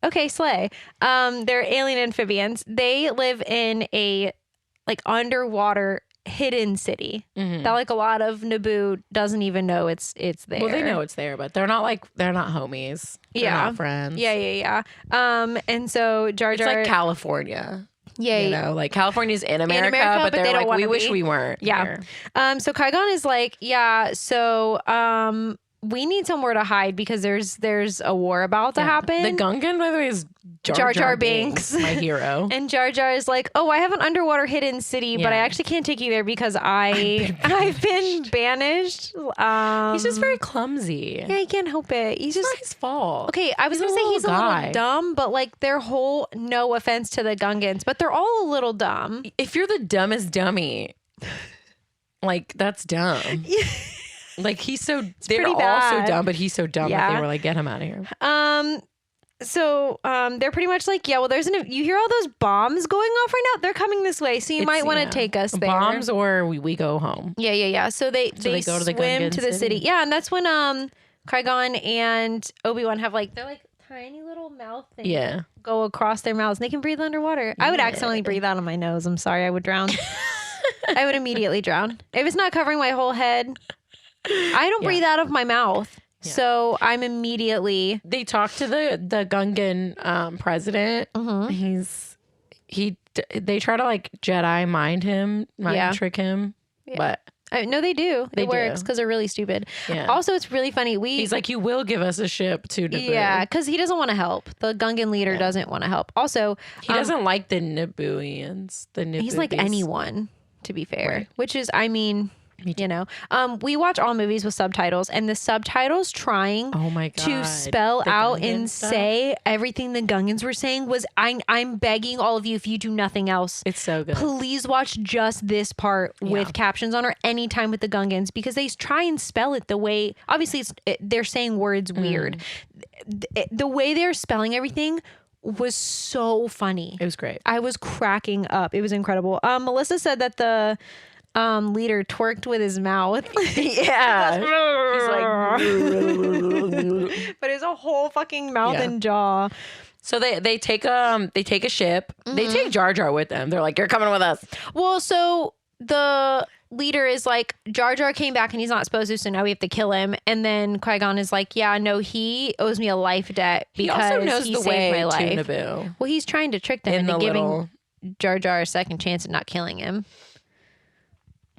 Okay, slay. They're alien amphibians. They live in a like underwater hidden city that like a lot of Naboo doesn't even know it's there. Well, they know it's there, but they're not homies. They're not friends. Yeah. And so Jar It's Jar. like California. Yeah. You know, like California's in America, but they're they don't like, we wanna wish be. we weren't. Yeah. here. So Qui-Gon is like, we need somewhere to hide because there's a war about to happen. The Gungan, by the way, is Jar Jar Binks. my hero. And Jar Jar is like, oh, I have an underwater hidden city, but I Yeah. actually can't take you there because I've been banished. He's just very clumsy. Yeah, he can't help it. He's It's just not his fault. okay. I was He's gonna a say he's a little little guy. dumb, but like their whole no offense to the Gungans, but they're all a little dumb. If you're the dumbest dummy, like that's dumb. Like they're pretty all so bad. dumb, but he's so dumb that Yeah. they were like, get him out of here. So they're pretty much like, yeah, well, you hear all those bombs going off right now? They're coming this way, so you might want to take us there. Bombs or we go home. Yeah. So they go to the swim to the city. city. Yeah, and that's when Qui-Gon and Obi-Wan have they're like tiny little mouth things that go across their mouths and they can breathe underwater. I would accidentally breathe out of my nose. I'm sorry, I would drown. I would immediately drown. If it's not covering my whole head, I don't breathe out of my mouth. Yeah. So I'm immediately. They talk to the Gungan president. Mm-hmm. They try to Jedi mind trick him, but no, they do. It works because they're really stupid. Yeah. Also, it's really funny. He's like, you will give us a ship to Naboo. Yeah, because he doesn't want to help. The Gungan leader doesn't want to help. Also, he doesn't like the Nabooians. He's like anyone, to be fair. Which is, I mean. You know, we watch all movies with subtitles, and the subtitles trying to spell out and say everything the Gungans were saying was, I'm begging all of you, if you do nothing else, it's so good. Please watch just this part with captions on, or any time with the Gungans, because they try and spell it the way, obviously they're saying words weird. The way they're spelling everything was so funny. It was great. I was cracking up. It was incredible. Melissa said that the leader twerked with his mouth. Yeah. He's like, but it's a whole fucking mouth and jaw. So they take a ship. Mm-hmm. They take Jar Jar with them. They're like, you're coming with us. Well, so the leader is like, Jar Jar came back and he's not supposed to, so now we have to kill him. And then Qui-Gon is like, yeah, no, he owes me a life debt because he also knows he the saved way my life. To Naboo. Well, he's trying to trick them into giving Jar Jar a second chance at not killing him.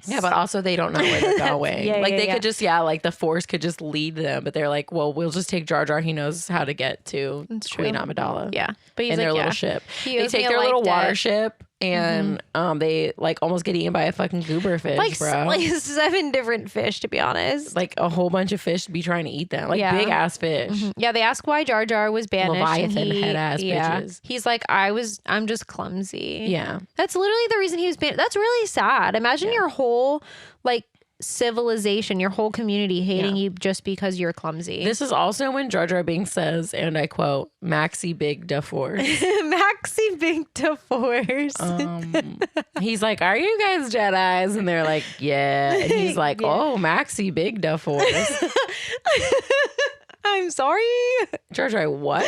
Yeah, but also they don't know where they're going. They could just, the Force could just lead them, but they're like, well, we'll just take Jar Jar. He knows how to get to Queen Amidala. Yeah. But he's in like, their little ship. They take their little water ship, and they almost get eaten by a fucking goober fish, bro. Like 7 different fish, to be honest. Like a whole bunch of fish to be trying to eat them. Like big ass fish. Mm-hmm. Yeah, they ask why Jar Jar was banished. Leviathan head ass bitches. He's like, I'm just clumsy. Yeah. That's literally the reason he was banished. That's really sad. Imagine your whole civilization, your whole community hating you just because you're clumsy. This is also when Jar Jar Binks says, and I quote, Maxi Big Da Force. Maxi Big Da Force. He's like, are you guys Jedis? And they're like, yeah. And he's like, oh, Maxi Big Da Force. I'm sorry. Jar Jar, what?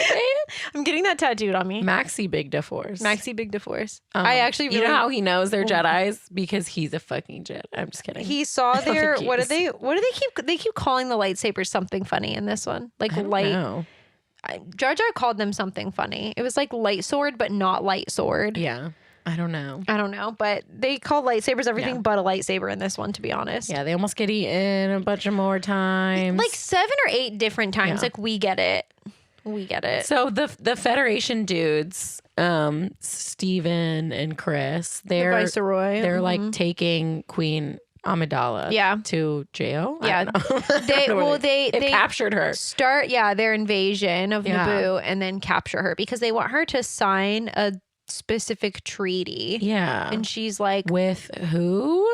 I'm getting that tattooed on me. Maxi Big Da Force. Maxi Big Da Force. I actually really, you know how he knows they're Jedis? Because he's a fucking Jedi. I'm just kidding. He saw their what do they keep calling the lightsabers something funny in this one? Like light. Know. Jar Jar called them something funny. It was like light sword, but not light sword. Yeah. I don't know, but they call lightsabers everything but a lightsaber in this one, to be honest. Yeah, they almost get eaten a bunch of more times. Like 7 or 8 different times. Like, we get it. So the Federation dudes, Steven and Chris, they're the Viceroy. They're like taking Queen Amidala to jail. Yeah. They captured her. Start their invasion of Naboo and then capture her because they want her to sign a specific treaty. Yeah. And she's like, with who?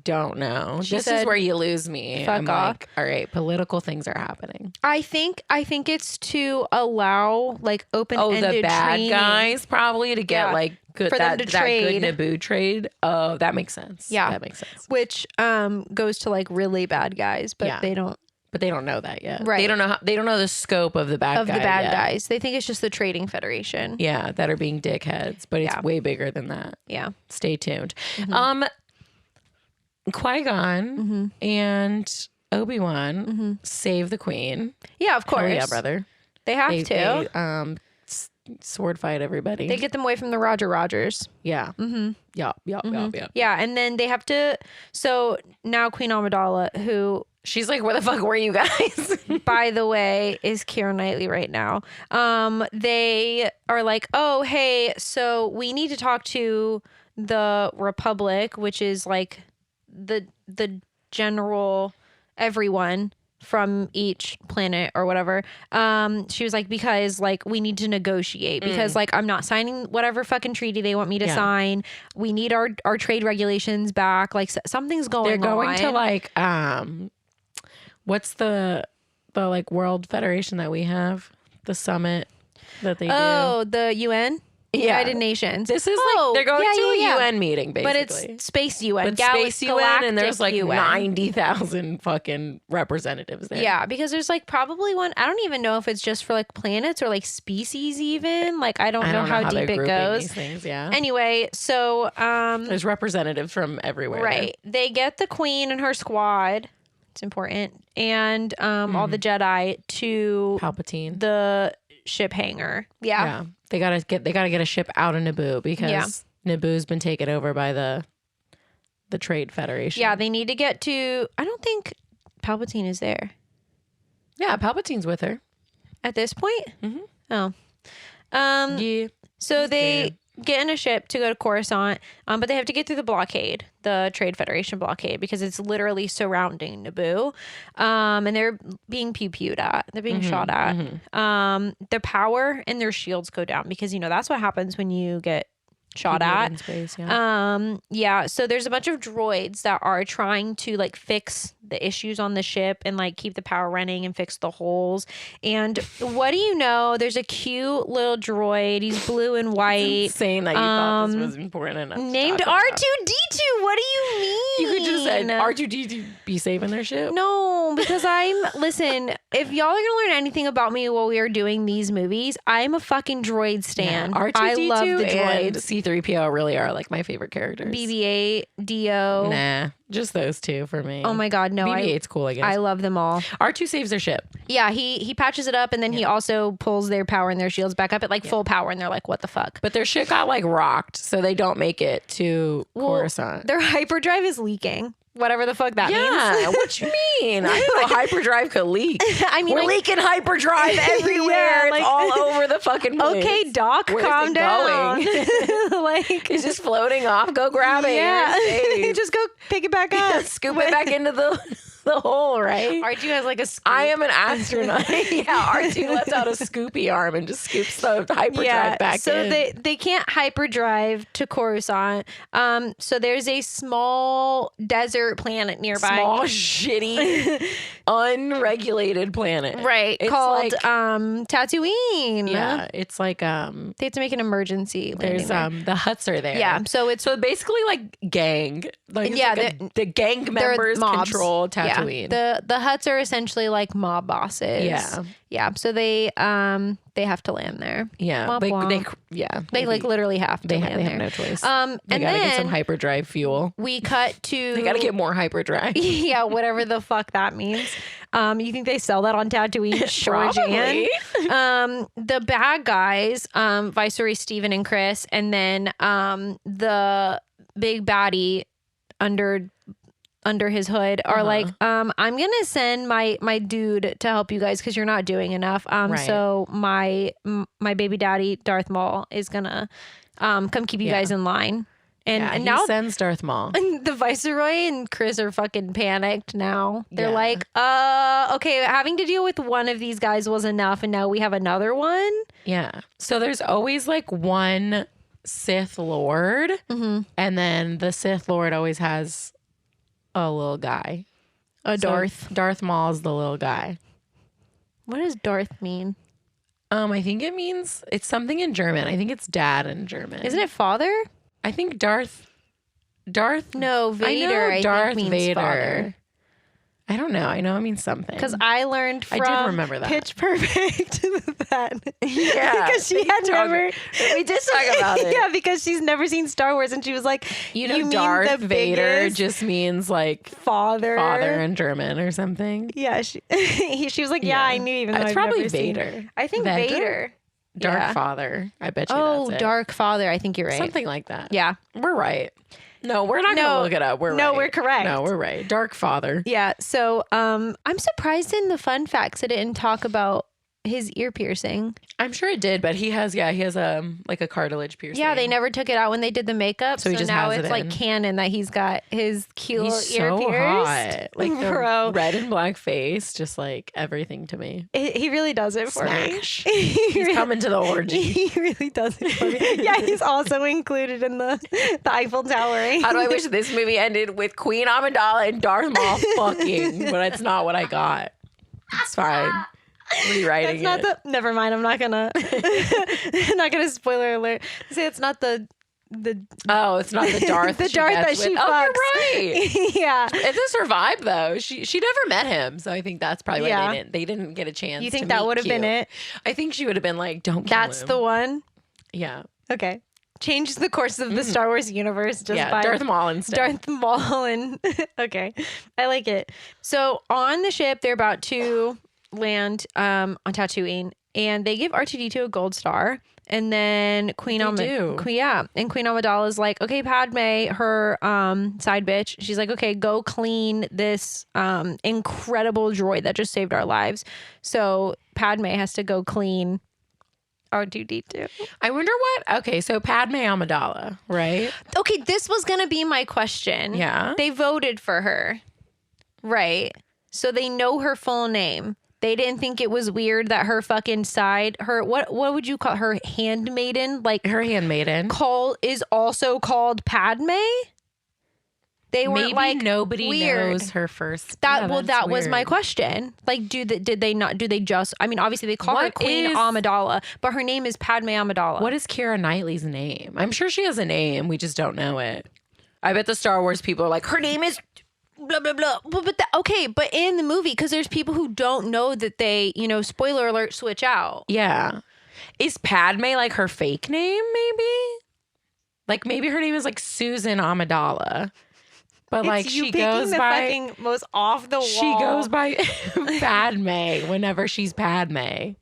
Don't know. This is where you lose me. Fuck off. Like, all right, political things are happening. I think it's to allow open-ended the bad training. guys probably to get good for them to trade. That good Naboo trade. Oh, that makes sense. Yeah. That makes sense. Which goes to really bad guys, but they don't. But they don't know that yet. Right. They don't know the scope of the bad guys. They think it's just the Trading Federation. Yeah, that are being dickheads, but it's way bigger than that. Yeah. Stay tuned. Qui-Gon and Obi-Wan save the queen. Yeah, of course. Oh yeah, brother. They have to. They, sword fight everybody. They get them away from the Roger Rogers. Yeah. Mm-hmm. Yeah. Yeah, and then they have to. So now Queen Amidala, who she's like, where the fuck were you guys? by the way, is Keira Knightley right now. They are like, oh hey, so we need to talk to the Republic, which is like the general everyone from each planet or whatever. She was like, because we need to negotiate because I'm not signing whatever fucking treaty they want me to sign. We need our trade regulations back. Something's going on. They're going to what's the World Federation that we have? The summit. that they do. Oh, the UN? Yeah. United Nations. This is like they're going to a UN meeting, basically. But it's space UN. But space UN, and there's like UN. 90,000 fucking representatives there. Yeah, because there's like probably one. I don't even know if it's just for like planets or like species even. Like I don't know how deep it goes. These things, yeah. Anyway, so there's representatives from everywhere. Right. They get the queen and her squad. It's important. And all the Jedi to Palpatine. The ship hangar. Yeah. They gotta get a ship out of Naboo because Naboo's been taken over by the Trade Federation. Yeah, they need to get to. I don't think Palpatine is there. Yeah, Palpatine's with her at this point. Mm-hmm. Oh, yeah. So they get in a ship to go to Coruscant, but they have to get through the blockade, the Trade Federation blockade, because it's literally surrounding Naboo, and they're being pew-pewed at. They're being shot at. Their power and their shields go down because, that's what happens when you get shot at. In space, yeah. So there's a bunch of droids that are trying to like fix the issues on the ship and like keep the power running and fix the holes. And what do you know? There's a cute little droid. He's blue and white. It's insane that you thought this was important enough. Named R2D2. What do you mean? You could just say R2D2 be saving their ship. No, because listen, if y'all are going to learn anything about me while we are doing these movies, I'm a fucking droid stan. R2D2 I love the and droids. C-3PO really are like my favorite characters. BB-8, Dio. Nah, just those two for me. Oh my God, no. BB-8's cool, I guess. I love them all. R2 saves their ship. Yeah, he patches it up and then he also pulls their power and their shields back up at like full power and they're like, what the fuck? But their shit got like rocked, so they don't make it to Coruscant. Their hyperdrive is leaking. Whatever the fuck that means. Yeah, what you mean? I know hyperdrive could leak. I mean, we're leaking hyperdrive everywhere. Yeah, it's all over the fucking place. Okay, Doc, calm down. Like, it's just floating off. Go grab it. Yeah, just go pick it back up. Scoop it back into the hole, right? R2 has like a scoop. I am an astronaut. Yeah, R2 lets out a scoopy arm and just scoops the hyperdrive back in. So they can't hyperdrive to Coruscant. So there's a small desert planet nearby. Small, shitty, unregulated planet. Right. It's called like, Tatooine. Yeah. It's like they have to make an emergency landing there's the huts are there. Yeah. So it's basically like gang. Like the gang members control Tatooine. Yeah. The huts are essentially like mob bosses. Yeah. Yeah. So they have to land there. Yeah. Womp womp. They like literally have to land there. They have no choice. They gotta get some hyperdrive fuel. We cut to they gotta get more hyperdrive. Yeah, whatever the fuck that means. You think they sell that on Tatooine? Sure, Jan. The bad guys, Viceroy Steven and Chris, and then the big baddie under his hood are like, I'm gonna send my dude to help you guys because you're not doing enough. So my baby daddy Darth Maul is gonna come keep you guys in line. And now he sends Darth Maul. And the Viceroy and Chris are fucking panicked now. They're like, okay, having to deal with one of these guys was enough, and now we have another one. Yeah. So there's always like one Sith Lord, and then the Sith Lord always has a little guy. Darth Maul's the little guy. What does Darth mean? I think it means it's something in German. I think it's dad in German. Isn't it father? I think Darth. No, Vader. I know Darth think means Vader. Father. I don't know. I know it means something. Because I learned from I did remember that. Pitch Perfect that. Yeah. Because she had to remember. We did talk about it. Yeah, because she's never seen Star Wars and she was like, you know, Darth Vader just means like father in German or something. Yeah. She was like, yeah, I knew even though it's I've probably never Vader. Seen. I think Vader. Dark Father. I bet you that's it. Dark Father. I think you're right. Something like that. Yeah. We're right. No, we're not going to look it up. We're right. No, we're correct. No, we're right. Dark Father. Yeah. So I'm surprised in the fun facts it didn't talk about his ear piercing. I'm sure it did, but he has like a cartilage piercing. Yeah, they never took it out when they did the makeup. So just now it's like canon that he's got his cute ear pierced. Hot. Like the red and black face, just like everything to me. He really does it for me. He's coming to the orgy. He really does it for me. Yeah, he's also included in the Eiffel Tower. How do I wish this movie ended with Queen Amidala and Darth Maul fucking, but it's not what I got. It's fine. rewriting That's not the. Never mind. I'm not gonna. Not gonna spoiler alert. Say it's not the. Oh, it's not the Darth. The Darth that she fucks. Oh, you're right. Yeah. It's her vibe though. She never met him, so I think that's probably why they didn't get a chance. You think that would have been it? I think she would have been like, "Don't kill That's him." the one. Yeah. Okay. Change the course of the Star Wars universe just by Darth Maul instead. Darth Maul and okay, I like it. So on the ship, they're about to land on Tatooine, and they give R2-D2 a gold star. And then Queen Amidala is like, okay, Padme, her side bitch. She's like, okay, go clean this incredible droid that just saved our lives. So Padme has to go clean R2-D2. I wonder what. Okay, so Padme Amidala, right? Okay, this was gonna be my question. Yeah, they voted for her, right? So they know her full name. They didn't think it was weird that her fucking side, her what would you call her, handmaiden? Like her handmaiden is also called Padme. They were like, nobody weird. knows her first. That was my question. Like, did they not? Do they just? I mean, obviously they call her Queen Amidala, but her name is Padme Amidala. What is Keira Knightley's name? I'm sure she has a name. We just don't know it. I bet the Star Wars people are like, her name is blah blah blah. But in the movie, because there's people who don't know that they, spoiler alert, switch out. Yeah, is Padme like her fake name? Maybe, like maybe her name is like Susan Amidala. But like she goes by most off the wall. She goes by Padme whenever she's Padme.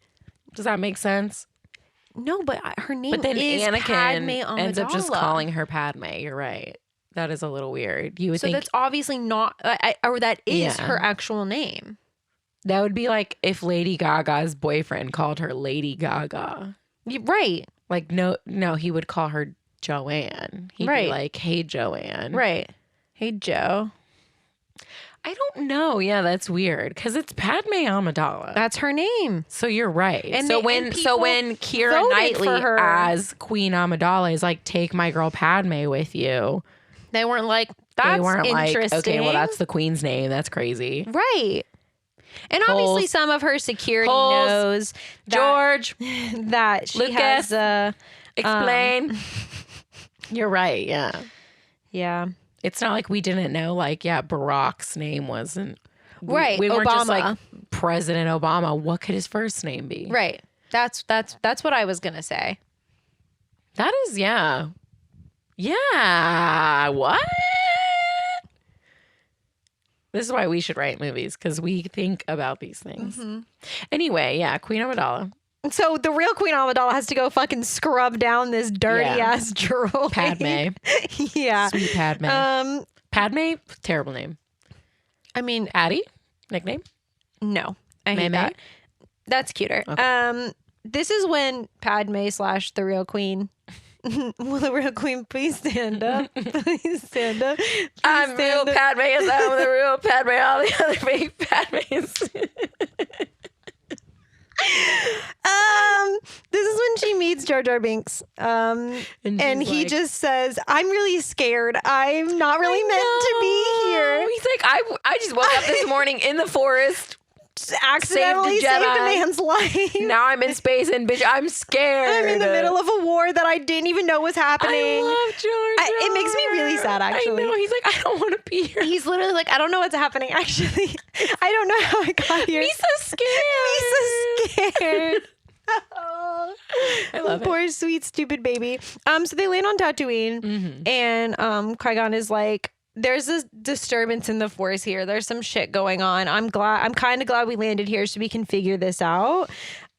Does that make sense? No, but her name but then is Anakin Padme Amidala. ends up just calling her Padme. You're right. That is a little weird. You would think that's obviously not, or that is her actual name. That would be like if Lady Gaga's boyfriend called her Lady Gaga. Right. Like no, he would call her Joanne. He'd be like, "Hey, Joanne." Right. Hey, Joe. I don't know. Yeah, that's weird because it's Padme Amidala. That's her name. So you're right. And when Keira Knightley as Queen Amidala is like, take my girl Padme with you, they weren't like, that's interesting. Like, okay, well, that's the Queen's name. That's crazy. Right. And obviously some of her security knows George that she Lucas, has explain. You're right. Yeah. Yeah. It's not like we didn't know, like, Barack's name wasn't. Right. We weren't Obama. just like President Obama. What could his first name be? Right. That's what I was going to say. That is, yeah. Yeah. What? This is why we should write movies, because we think about these things. Mm-hmm. Anyway, yeah, Queen Amidala. So the real Queen Amidala has to go fucking scrub down this dirty ass droid. Padme. Yeah. Sweet Padme. Padme, terrible name. I mean, Addie, nickname? No. I hate that. That's cuter. Okay. This is when Padme / the real queen. Will the real queen please stand up? Please stand up. Please I'm real Padme, as I'm the real Padme. All the other fake Padmes. This is when she meets Jar Jar Binks, and he just says, "I'm really scared. I'm not really meant to be here." He's like, I just woke up this morning in the forest, accidentally saved a man's life. Now I'm in space, and bitch, I'm scared. I'm in the middle of a war that I didn't even know was happening. I love Jar Jar. It makes me really sad, actually. I know. He's like, I don't want to be here. He's literally like, I don't know what's happening. Actually, I don't know how I got here. He's so scared. He's so scared. Oh, I love poor sweet stupid baby. So they land on Tatooine, and Qui-Gon is like, there's a disturbance in the Force here. There's some shit going on. I'm kind of glad we landed here so we can figure this out.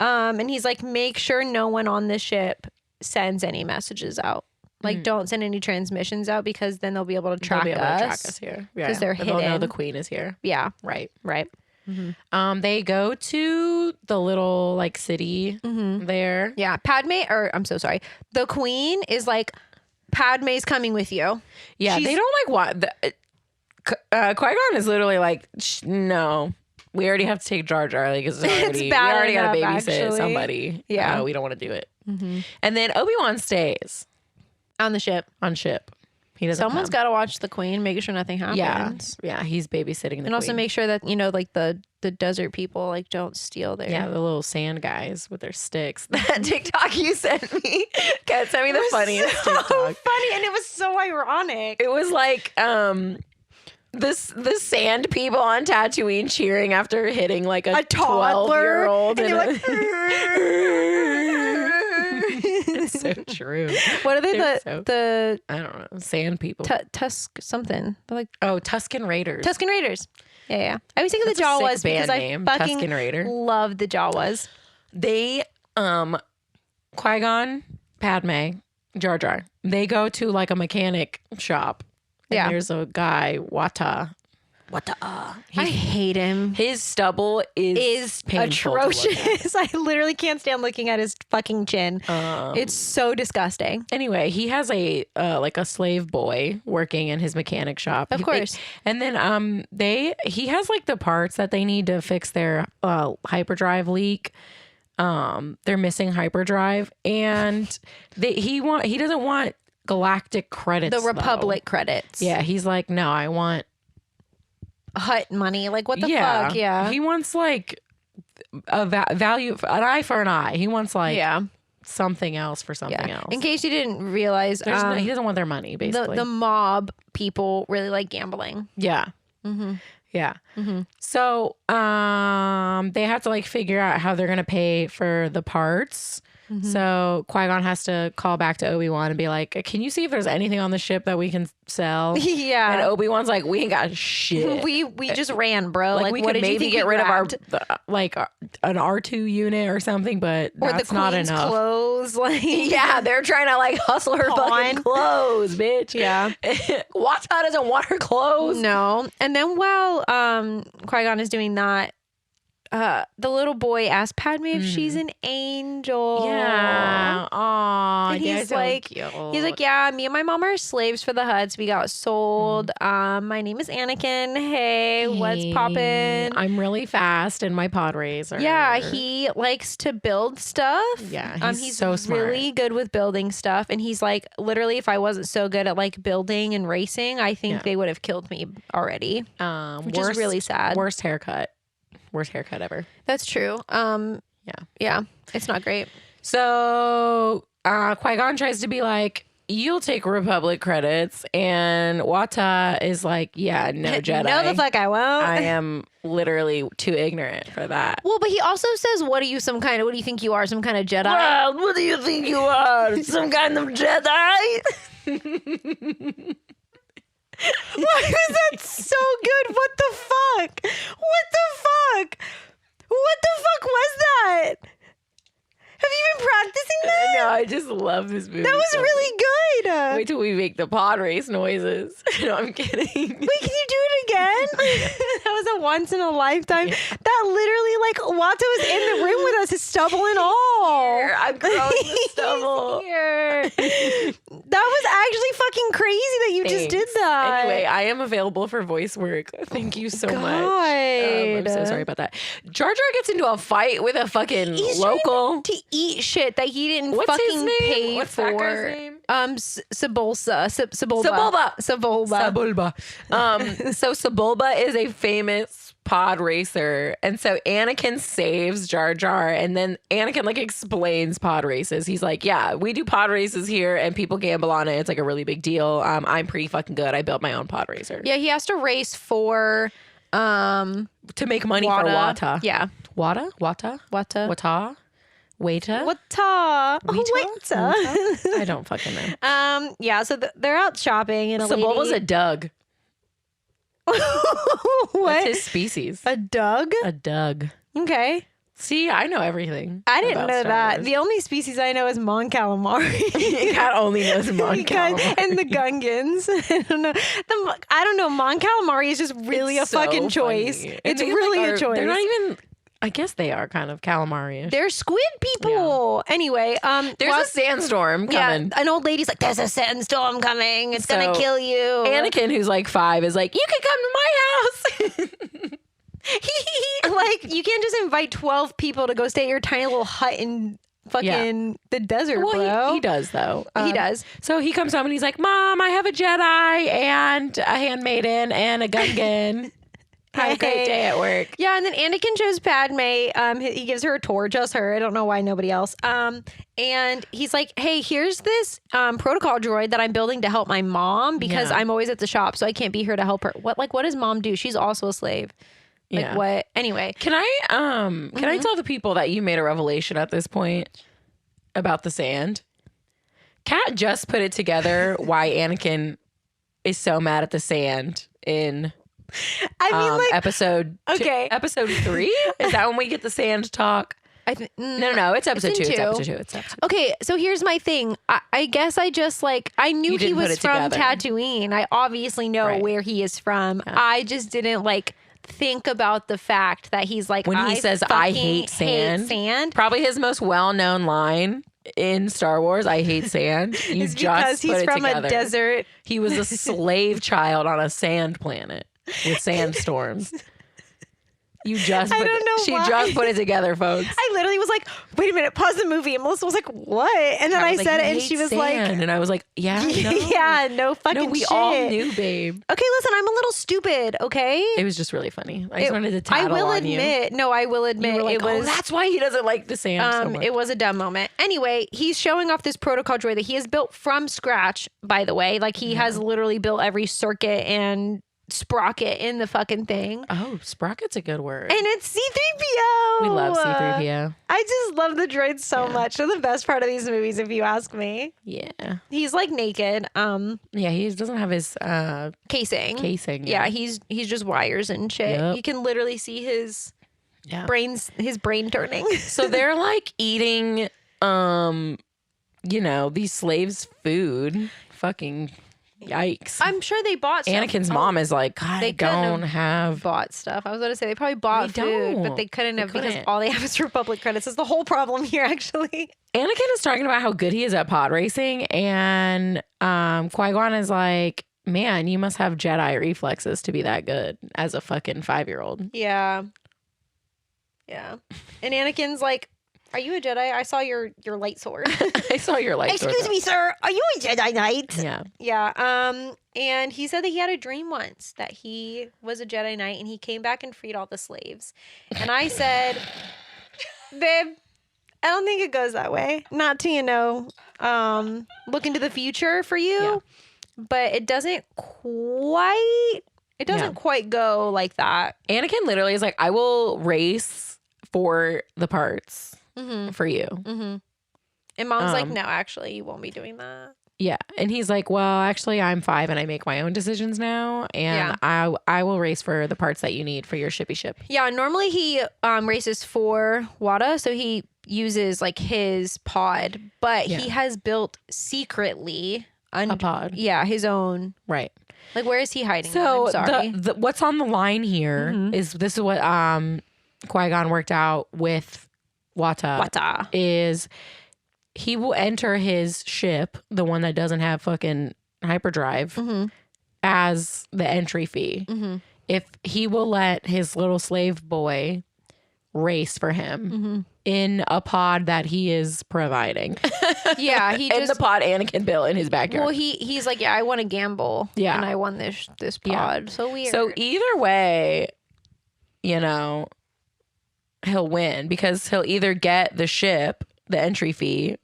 And he's like, make sure no one on the ship sends any messages out. Like, don't send any transmissions out, because then they'll be able to track us here. Because they're hidden. They'll know the Queen is here. Yeah. Right. Mm-hmm. They go to the little like city there. Yeah. I'm so sorry. The Queen is like, Padme's coming with you. Yeah. They don't like what Qui-Gon is literally like, no, we already have to take Jar Jar. Like, we already got to babysit somebody. Yeah. We don't want to do it. Mm-hmm. And then Obi-Wan stays on the ship. He doesn't. Someone's got to watch the Queen, making sure nothing happens. Yeah, he's babysitting the Queen. And also make sure that, like, the the desert people like don't steal their. Yeah, the little sand guys with their sticks. That TikTok you sent me. God, send me the funniest so TikTok. funny, and it was so ironic. It was like the sand people on Tatooine cheering after hitting like a toddler 12-year-old. and you're like, it's so true. what are they? The I don't know, sand people. Tusk something. They're like Tusken Raiders. Tusken Raiders. Yeah. I always think of the That's a Jawas sick band because name, I fucking Tusken Raider. love the Jawas. They Qui-Gon, Padme, Jar Jar. They go to like a mechanic shop. And Yeah. there's a guy, Wata. I hate him. His stubble is painful to look at. Atrocious. I literally can't stand looking at his fucking chin. It's so disgusting. Anyway, he has a like a slave boy working in his mechanic shop. Of course. And then he has like the parts that they need to fix their hyperdrive leak. They're missing hyperdrive, and he doesn't want galactic credits. The Republic credits. Yeah, he's like, no, I want Hut money. Like, what the fuck? Yeah. He wants like a value, an eye for an eye. He wants like something else for something else. In case you didn't realize, he doesn't want their money, basically. the mob people really like gambling. Yeah. Mm-hmm. Yeah. Mm-hmm. So they have to like figure out how they're going to pay for the parts. Mm-hmm. So Qui-Gon has to call back to Obi-Wan and be like, can you see if there's anything on the ship that we can sell? Yeah. And Obi-Wan's like, we ain't got shit. We just ran, bro. Like we what could did you maybe think get we rid grabbed? of an R2 unit or something, but or that's the not queen's enough. clothes. Like, Yeah, they're trying to like hustle her fucking clothes, bitch. Yeah. Wata doesn't want her clothes. No. And then while Qui-Gon is doing that, the little boy asks Padme if she's an angel. Yeah. Aw. And he's like, yeah, me and my mom are slaves for the Hutts. We got sold. My name is Anakin. Hey, what's poppin'? I'm really fast in my pod racer. Yeah, he likes to build stuff. Yeah, he's so smart. really good with building stuff. And he's like, literally, if I wasn't so good at like building and racing, I think they would have killed me already. Which is really sad. Worst haircut ever. That's true. Yeah, it's not great. So Qui-Gon tries to be like, you'll take Republic credits, and Wata is like, yeah, no, Jedi. No, the fuck I won't. I am literally too ignorant for that. Well, but he also says, what do you think you are, some kind of Jedi? Well, what do you think you are? Some kind of Jedi? Why was that so good? What the fuck? What the fuck was that? Have you been practicing that? No, I just love this movie. That was so really good. Wait till we make the pod race noises. No, I'm kidding. Wait, can you do it again? That was a once in a lifetime. Yeah. That literally, like, Wata was in the room with us, his stubble and all. Here, I'm growing the stubble. Here. That was actually fucking crazy that you just did that. Anyway, I am available for voice work. Thank you so much. I'm so sorry about that. Jar Jar gets into a fight with a fucking local to eat shit that he didn't What's fucking his name? pay What's for. that guy's name? Sebulba. So Sebulba is a famous pod racer, and so Anakin saves Jar Jar, and then Anakin like explains pod races. He's like, yeah, we do pod races here and people gamble on it. It's like a really big deal. I'm pretty fucking good. I built my own pod racer. Yeah, he has to race for to make money for Wata. Yeah. Wata? I don't fucking know. Yeah, so they're out shopping and Sebulba's a Doug. What? That's his species. A Doug? A Doug. Okay. See, I know everything. I didn't know that. The only species I know is Mon Calamari. God only knows Mon Calamari. And the Gungans. I don't know. Mon Calamari is just really a fucking choice. It's really a choice. They're not even... I guess they are kind of calamari-ish. They're squid people. Yeah. Anyway, there's a sandstorm coming. Yeah, an old lady's like, there's a sandstorm coming. It's going to kill you. Anakin, who's like 5, is like, you can come to my house. Like, you can't just invite 12 people to go stay at your tiny little hut in fucking the desert, bro. He does, though. He does. So he comes home and he's like, Mom, I have a Jedi and a handmaiden and a Gungan. Have a great day at work. Yeah, and then Anakin shows Padme. He gives her a tour, just her. I don't know why nobody else. And he's like, "Hey, here's this protocol droid that I'm building to help my mom because I'm always at the shop, so I can't be here to help her." What does mom do? She's also a slave. Like what? Anyway, can I tell the people that you made a revelation at this point about the sand? Kat just put it together why Anakin is so mad at the sand in episode episode 3. Is that when we get the sand talk? No, it's episode 2. It's episode 2. It's episode 2. Okay, so here's my thing. I guess I just I knew he was from Tatooine. I obviously know where he is from. Yeah. I just didn't think about the fact that he's like, when he says I hate sand. Probably his most well-known line in Star Wars, I hate sand. It's because he's from a desert. He was a slave child on a sand planet with sandstorms. She just put it together, folks. I literally was like, wait a minute, pause the movie. And Melissa was like, what? And then I said it and she was like, and I was like, yeah, no. Yeah, no fucking shit. We all knew, babe. Okay, listen, I'm a little stupid, okay? It was just really funny. I just wanted to tattle on you. I will admit, it was. Oh, that's why he doesn't like the sand so much. It was a dumb moment. Anyway, he's showing off this protocol droid that he has built from scratch, by the way. Like, he has literally built every circuit and sprocket in the fucking thing. Oh, sprocket's a good word. And it's C-3PO. We love C-3PO. I just love the droids so much. They're the best part of these movies, if you ask me. Yeah. He's naked. Yeah, he doesn't have his casing. Yeah, he's just wires and shit. Yep. You can literally see his brain turning. So they're eating these slaves' food. Fucking yikes. I'm sure they bought stuff. Anakin's mom is like, God, they don't have bought stuff. I was going to say they probably bought food, but they couldn't have because all they have is Republic credits. Is the whole problem here, actually. Anakin is talking about how good he is at pod racing, and Qui-Gon is like, man, you must have Jedi reflexes to be that good as a fucking 5-year-old. Yeah. Yeah. And Anakin's like, are you a Jedi? I saw your light sword. I saw your light sword. Excuse me, sir. Are you a Jedi Knight? Yeah. Yeah. And he said that he had a dream once that he was a Jedi Knight and he came back and freed all the slaves. And I said, babe, I don't think it goes that way. Not to, look into the future for you. Yeah. But it doesn't quite go like that. Anakin literally is like, I will race for the parts. Mm-hmm. For you. Mm-hmm. And mom's like, no, actually, you won't be doing that. Yeah. And he's like, well, actually, I'm 5 and I make my own decisions now. And I will race for the parts that you need for your shippy ship. Yeah. Normally he races for Wada. So he uses his pod. But he has built secretly a pod. Yeah. His own. Right. Where is he hiding? So I'm sorry. What's on the line here is this is what Qui-Gon worked out with Wata is he will enter his ship, the one that doesn't have fucking hyperdrive, as the entry fee. Mm-hmm. If he will let his little slave boy race for him in a pod that he is providing. Yeah, in the pod Anakin built in his backyard. Well, he's like, yeah, I want to gamble. Yeah, and I won this pod. Yeah. So weird. So either way, he'll win because he'll either get the ship, the entry fee,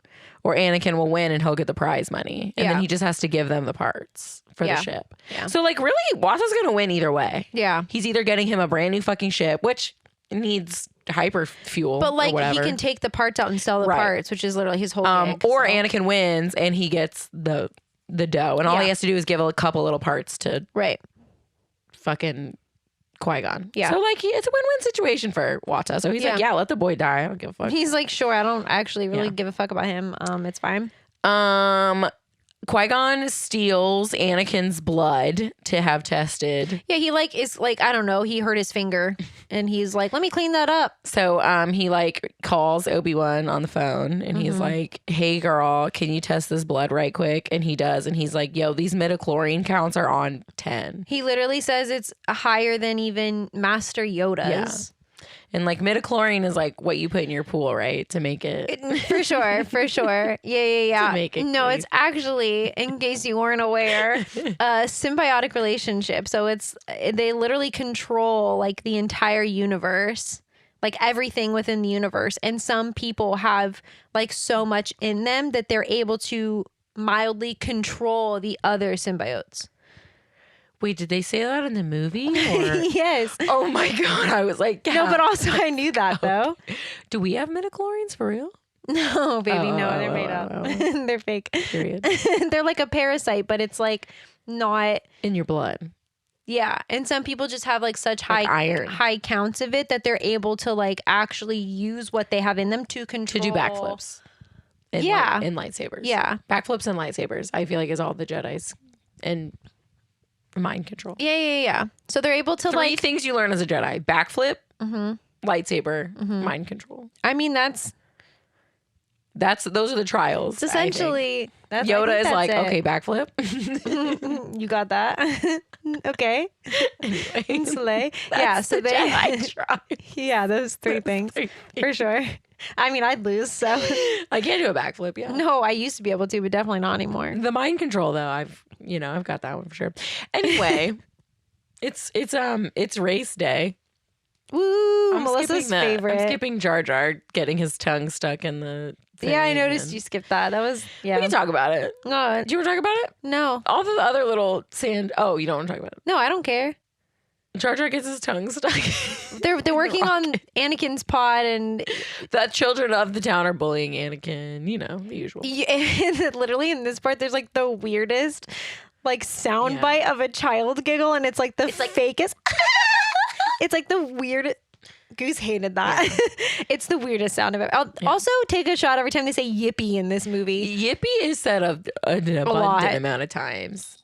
or Anakin will win and he'll get the prize money. And then he just has to give them the parts for the ship. Yeah. So really, Wata's going to win either way. Yeah. He's either getting him a brand new fucking ship, which needs hyper fuel. But he can take the parts out and sell the parts, which is literally his whole gig, or Anakin wins and he gets the dough. And all he has to do is give a couple little parts to fucking Qui-Gon. Yeah. So it's a win-win situation for Wata. So he's like, yeah, let the boy die. I don't give a fuck. He's like, sure, I don't actually really give a fuck about him. It's fine. Qui-Gon steals Anakin's blood to have tested. Yeah, he is I don't know, he hurt his finger and he's like, let me clean that up. So he calls Obi-Wan on the phone and he's like, hey girl, can you test this blood right quick? And he does, and he's like, yo, these midichlorian counts are on 10. He literally says it's higher than even Master Yoda's. And like midichlorian is like what you put in your pool, right? To make it. For sure. Yeah. To make it no, clean. it's actually, in case you weren't aware, a symbiotic relationship. So they literally control like the entire universe, like everything within the universe. And some people have like so much in them that they're able to mildly control the other symbiotes. Wait, did they say that in the movie? Or? Yes. Oh my God. I was like, No, but also I knew that though. Do we have midichlorians for real? No, baby, no, they're made up. They're fake. Period. They're like a parasite, but it's like not In your blood. Yeah, and some people just have like such Like iron. high counts of it that they're able to like actually use what they have in them to control. To do backflips. Yeah. In lightsabers. Yeah. Backflips and lightsabers, I feel like, is all the Jedis and mind control. Yeah. So they're able to 3 things you learn as a Jedi: backflip, lightsaber, mind control. I mean, those are the trials. it's essentially that's Yoda is like, it. okay, backflip. You got that. Okay. Anyway, Slay. that's Yeah, so the they Jedi trial. Yeah, those 3 things. For sure. I mean, I'd lose, so I can't do a backflip, yeah. no, I used to be able to, but definitely not anymore. The mind control though, I've got that one for sure. Anyway, it's race day. Woo! I'm Melissa's skipping favorite. I'm skipping Jar Jar getting his tongue stuck in the thing. Yeah, I noticed you skipped that. That was We can talk about it. No, Do you want to talk about it? no, All the other little sand. Oh, you don't want to talk about it. no, I don't care. Jar Jar gets his tongue stuck. They're working on Anakin's pod, and The children of the town are bullying Anakin. You know, the usual. and literally in this part, there's like the weirdest like sound Yeah. bite of a child giggle, and it's like the fakest. It's like the weird. Goose hated that. It's the weirdest sound of it. I'll also take a shot every time they say yippee in this movie. Yippee is said an abundant lot. amount of times.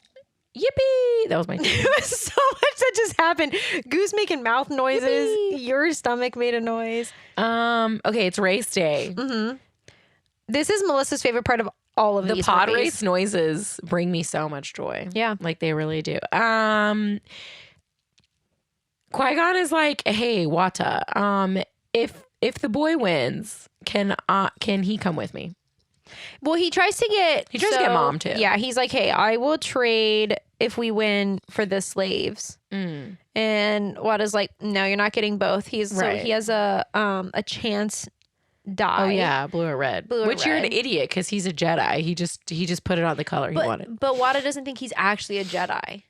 Yippee! That was my There was so much that just happened. Goose making mouth noises. Yippee. Your stomach made a noise. Okay, it's race day. This is Melissa's favorite part of all of The these pod movies. race noises bring me so much joy. Yeah. Like they really do. Qui-Gon is like, hey, Wata, if the boy wins, can he come with me? Well, he tries to get Mom, too. Yeah, he's like, hey, I will trade if we win for the slaves. Mm. And Wada's like, no, you're not getting both. Right. So he has a chance die. Oh yeah, blue or red. Blue or Which you're an red. idiot because he's a Jedi. He just put it on the color he wanted. But Wada doesn't think he's actually a Jedi.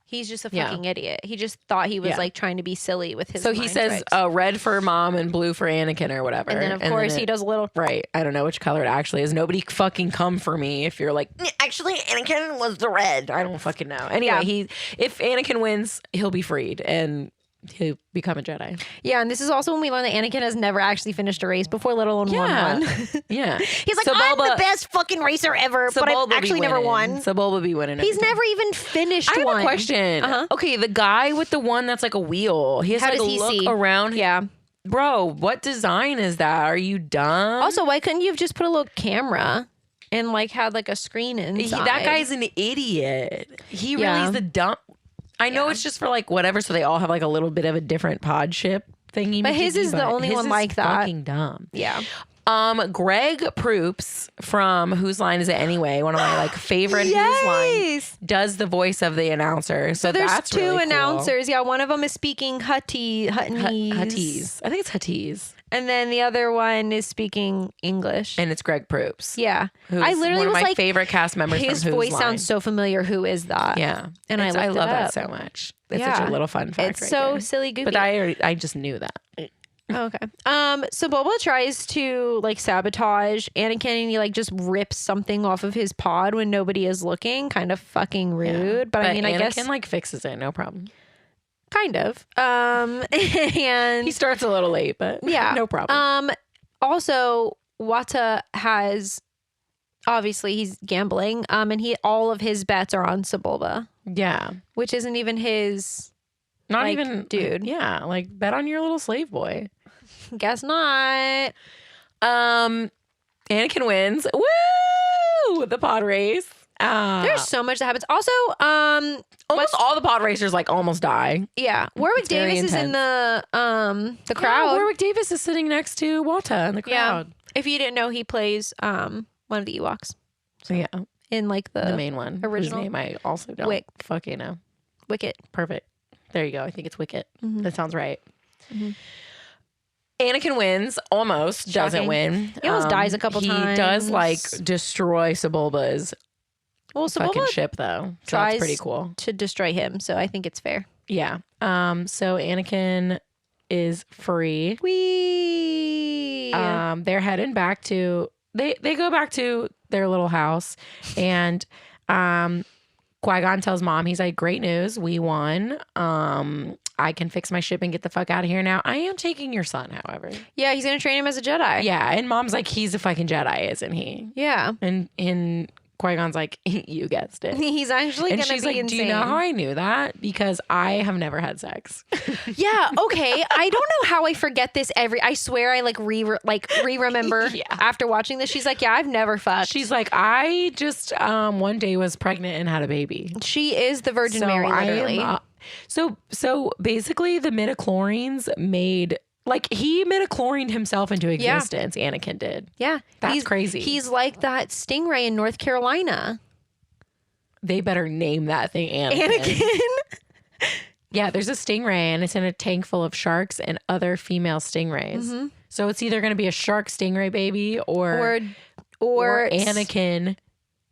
He's just a Yeah. fucking idiot. He just thought he was Yeah. like trying to be silly with his So he mind says tricks. red for Mom and blue for Anakin or whatever. And then of course he does a little Right. I don't know which color it actually is. Nobody fucking come for me if you're like, actually Anakin was the red. I don't fucking know. Anyway, Yeah. if Anakin wins, he'll be freed and he'll become a Jedi. Yeah, and this is also when we learn that Anakin has never actually finished a race before, let alone won one. Yeah. He's like, So I'm Bulba- the best fucking racer ever, but I've Bulba be actually never winning. won. So Bulba be winning. He's everything. never even finished I have one. a question. Uh-huh. Okay, the guy with the one that's like a wheel. He has How to does he look see? around. Yeah. Bro, what design is that? Are you dumb? Also, why couldn't you have just put a little camera and like had like a screen inside? That guy's an idiot. He really Yeah. is the dumb. I know it's just for like whatever, so they all have like a little bit of a different pod ship thingy. But his is the only his one is like that. Fucking dumb. Yeah. Greg Proops from Whose Line Is It Anyway? One of my like favorite Whose Line Yes. does the voice of the announcer. So There's that's two really cool. announcers. Yeah, one of them is speaking Hutties. Hutties. I think it's Hutties. And then the other one is speaking English. And it's Greg Proops. Yeah. Who's I literally one of was my like, favorite cast members his from Whose voice Line. sounds so familiar. Who is that? Yeah. And It's- I I looked love it that up. so much. It's Yeah. such a little fun fact. It's right so there. silly goofy. But I just knew that. Okay. So Boba tries to like sabotage Anakin, and he like just rips something off of his pod when nobody is looking. Kind of fucking rude. But I mean, Anakin I guess like fixes it, no problem. kind of. And He starts a little late, but yeah, no problem. Also, Wata has obviously he's gambling. And all of his bets are on Sebulba, Yeah. which isn't even his. Not Like, even dude. Yeah, like bet on your little slave boy. Guess not. Anakin wins. Woo! The pod race. There's so much that happens. Also, almost all the pod racers like almost die. yeah, Warwick very Davis is in the crowd. Yeah, Warwick Davis is sitting next to Wata in the crowd. If you didn't know, he plays one of the Ewoks. So yeah, In like the main one, original whose name I also don't fucking know. Wicket. Perfect. There you go. I think it's Wicket. Mm-hmm. That sounds right. Mm-hmm. Anakin wins, almost doesn't win. He almost dies a couple times. He does like destroy Sebulba's fucking Sebulba ship though. So tries that's pretty cool to destroy him, so I think it's fair. Yeah. So Anakin is free. Wee. They're heading back to they go back to their little house, and Qui-Gon tells Mom, he's like, great news, we won. I can fix my ship and get the fuck out of here now. I am taking your son, however. Yeah, he's gonna train him as a Jedi. Yeah, and Mom's like, he's a fucking Jedi, isn't he? Yeah. And Qui-Gon's like, you guessed it. He's actually And gonna she's be like, insane. do you know how I knew that? Because I have never had sex. Yeah, okay. I don't know how I forget this I swear I remember Yeah. after watching this. She's like, yeah, I've never fucked. She's like, I just one day was pregnant and had a baby. She is the Virgin Mary, literally. So basically the midichlorians made, like, he midichlorianed himself into existence. Yeah. Anakin did. Yeah. That's crazy. He's like that stingray in North Carolina. They better name that thing Anakin. Yeah, there's a stingray and it's in a tank full of sharks and other female stingrays. Mm-hmm. So it's either going to be a shark stingray baby or Anakin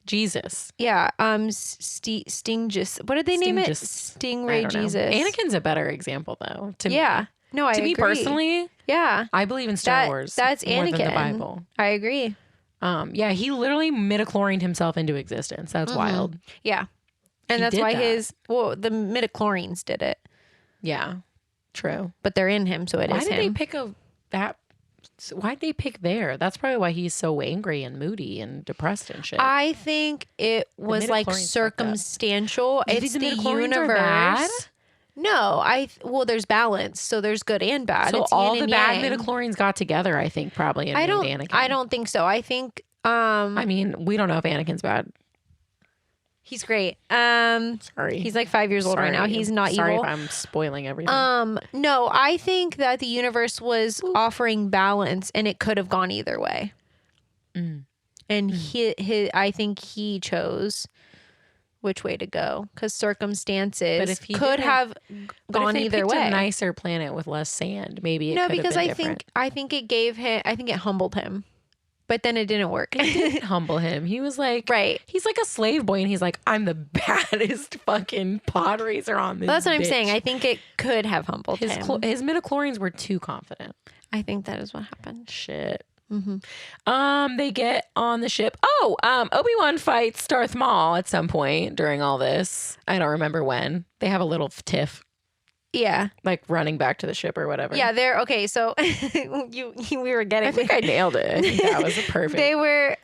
Jesus. Yeah, Stingus. What did they name it? Stingray Jesus. Anakin's a better example though. To yeah. me. No, I agree. To me personally, yeah. I believe in Star Wars. That's more Anakin. than the Bible. I agree. Yeah, he literally midichlorianed himself into existence. That's wild. Yeah. And that's why the midichlorians did it. Yeah. True. But they're in him, so it is him. Why did they pick why'd they pick there? That's probably why he's so angry and moody and depressed and shit. I think it was like circumstantial. It's the universe. No, there's balance, so there's good and bad. So it's all the bad midichlorians got together, I think, probably, and made Anakin. I don't think so. I think I mean, we don't know if Anakin's bad. He's great. Sorry. He's like 5 years old right now. He's not evil. Sorry if I'm spoiling everything. No, I think that the universe was offering balance and it could have gone either way. And I think he chose which way to go because circumstances but if he could have gone either way. A nicer planet with less sand, maybe. It could have been different. I think it humbled him, but then it didn't work. It didn't humble him. He was like, right. He's like a slave boy, and he's like, I'm the baddest fucking pod racer on this. Well, that's what bitch. I'm saying. I think it could have humbled him. His midichlorians were too confident. I think that is what happened. Shit. Mm-hmm. They get on the ship. Obi-Wan fights Darth Maul at some point during all this. I don't remember when. They have a little tiff. Yeah. Like running back to the ship or whatever. Yeah, they're okay. So we were getting. I think I nailed it. I think that was perfect. They were